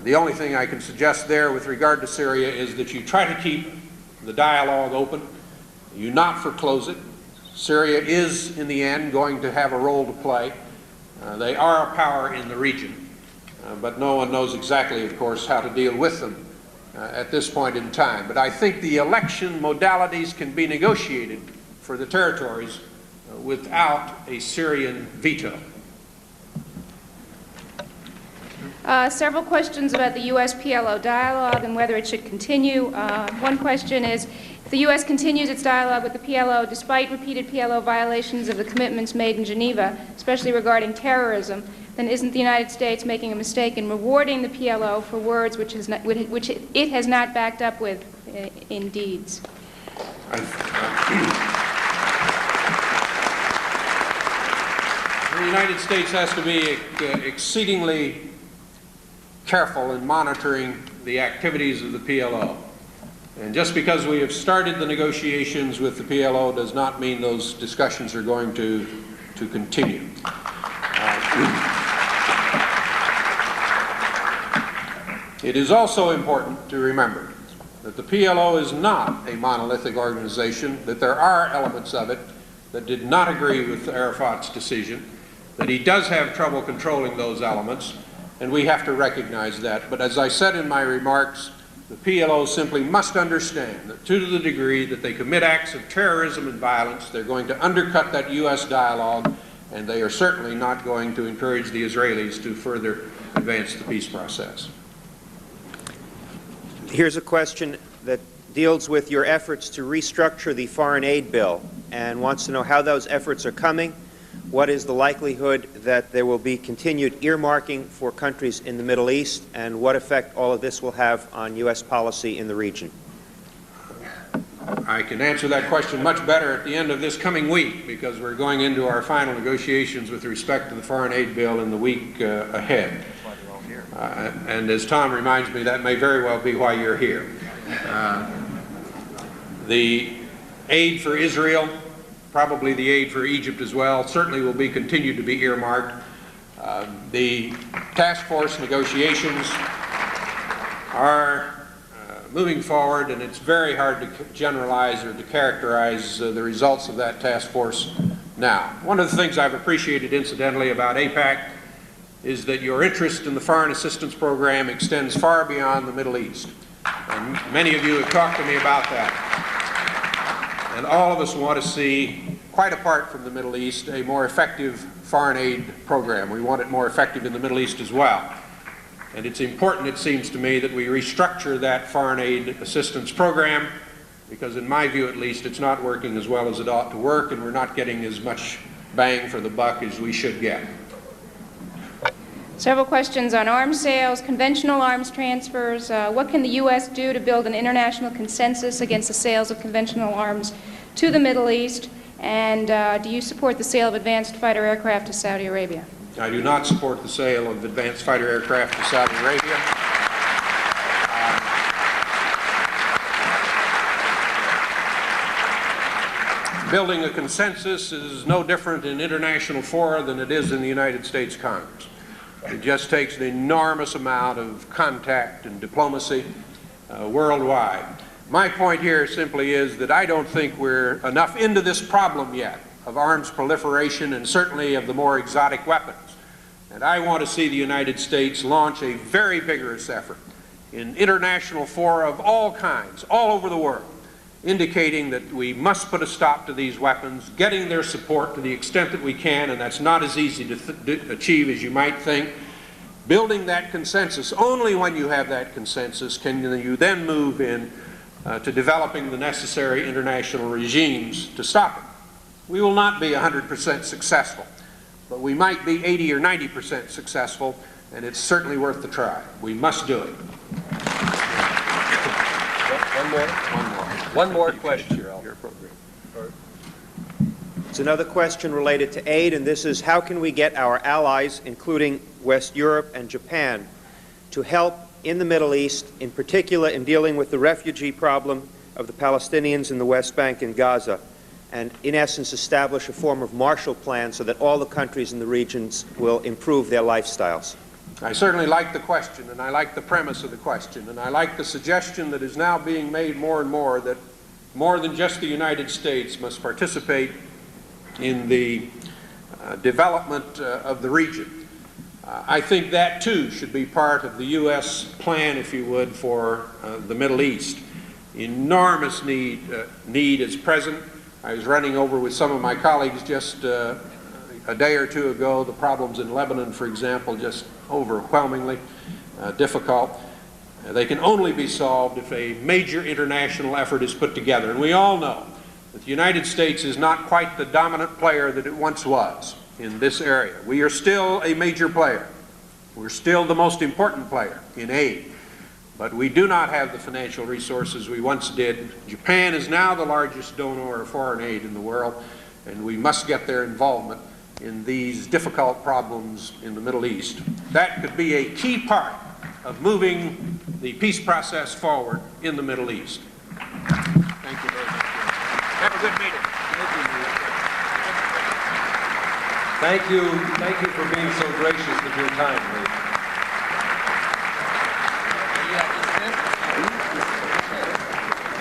The only thing I can suggest there with regard to Syria is that you try to keep the dialogue open, you not foreclose it. Syria is, in the end, going to have a role to play. They are a power in the region, but no one knows exactly, of course, how to deal with them at this point in time. But I think the election modalities can be negotiated for the territories without a Syrian veto. Several questions about the U.S.-PLO dialogue and whether it should continue. One question is, if the U.S. continues its dialogue with the PLO despite repeated PLO violations of the commitments made in Geneva, especially regarding terrorism, then isn't the United States making a mistake in rewarding the PLO for words which it has not backed up with in deeds? United States has to be exceedingly careful in monitoring the activities of the PLO. And just because we have started the negotiations with the PLO does not mean those discussions are going to continue. It is also important to remember that the PLO is not a monolithic organization, that there are elements of it that did not agree with Arafat's decision, that he does have trouble controlling those elements, and we have to recognize that. But as I said in my remarks, the PLO simply must understand that to the degree that they commit acts of terrorism and violence, they're going to undercut that U.S. dialogue, and they are certainly not going to encourage the Israelis to further advance the peace process. Here's a question that deals with your efforts to restructure the foreign aid bill and wants to know how those efforts are coming. What is the likelihood that there will be continued earmarking for countries in the Middle East, and what effect all of this will have on U.S. policy in the region? I can answer that question much better at the end of this coming week, because we're going into our final negotiations with respect to the foreign aid bill in the week ahead. And as Tom reminds me, that may very well be why you're here. The aid for Israel, probably the aid for Egypt as well, certainly will be continued to be earmarked. The task force negotiations are moving forward, and it's very hard to generalize or to characterize the results of that task force now. One of the things I've appreciated incidentally about AIPAC is that your interest in the foreign assistance program extends far beyond the Middle East. And many of you have talked to me about that. And all of us want to see, quite apart from the Middle East, a more effective foreign aid program. We want it more effective in the Middle East as well. And it's important, it seems to me, that we restructure that foreign aid assistance program, because in my view at least, it's not working as well as it ought to work, and we're not getting as much bang for the buck as we should get. Several questions on arms sales, conventional arms transfers. What can the U.S. do to build an international consensus against the sales of conventional arms to the Middle East? And do you support the sale of advanced fighter aircraft to Saudi Arabia? I do not support the sale of advanced fighter aircraft to Saudi Arabia. Building a consensus is no different in international fora than it is in the United States Congress. It just takes an enormous amount of contact and diplomacy worldwide. My point here simply is that I don't think we're enough into this problem yet of arms proliferation and certainly of the more exotic weapons. And I want to see the United States launch a very vigorous effort in international fora of all kinds, all over the world, indicating that we must put a stop to these weapons, getting their support to the extent that we can, and that's not as easy to achieve as you might think. Building that consensus, only when you have that consensus can you then move in to developing the necessary international regimes to stop it. We will not be 100% successful, but we might be 80 or 90% successful, and it's certainly worth the try. We must do it. One more question. Your program. It's another question related to aid, and this is: how can we get our allies, including West Europe and Japan, to help in the Middle East, in particular in dealing with the refugee problem of the Palestinians in the West Bank and Gaza, and in essence establish a form of Marshall Plan so that all the countries in the regions will improve their lifestyles? I certainly like the question, and I like the premise of the question, and I like the suggestion that is now being made more and more that more than just the United States must participate in the development of the region. I think that too should be part of the U.S. plan, if you would, for the Middle East. Enormous need is present. I was running over with some of my colleagues just a day or two ago the problems in Lebanon, for example, just overwhelmingly difficult. They can only be solved if a major international effort is put together. And we all know that the United States is not quite the dominant player that it once was in this area. We are still a major player. We're still the most important player in aid. But we do not have the financial resources we once did. Japan is now the largest donor of foreign aid in the world, and we must get their involvement in these difficult problems in the Middle East. That could be a key part of moving the peace process forward in the Middle East. Thank you very much. Have a good meeting. Thank you. Thank you for being so gracious with your time, Lee.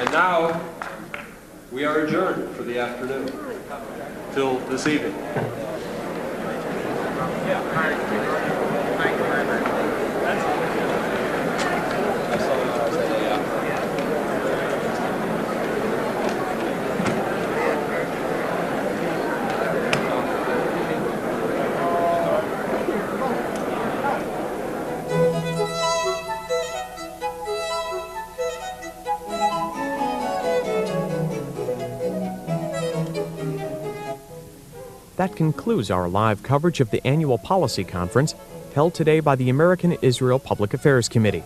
And now, we are adjourned for the afternoon, till this evening. Thank you very much. That concludes our live coverage of the annual policy conference held today by the American Israel Public Affairs Committee.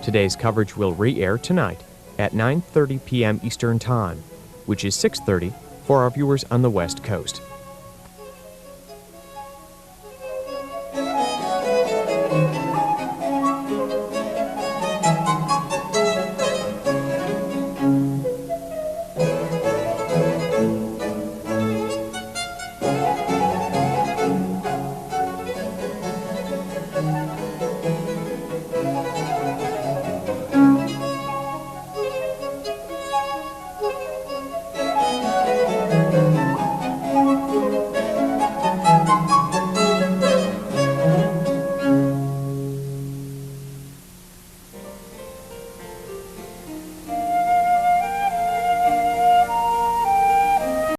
Today's coverage will re-air tonight at 9:30 p.m. Eastern Time, which is 6:30 for our viewers on the West Coast.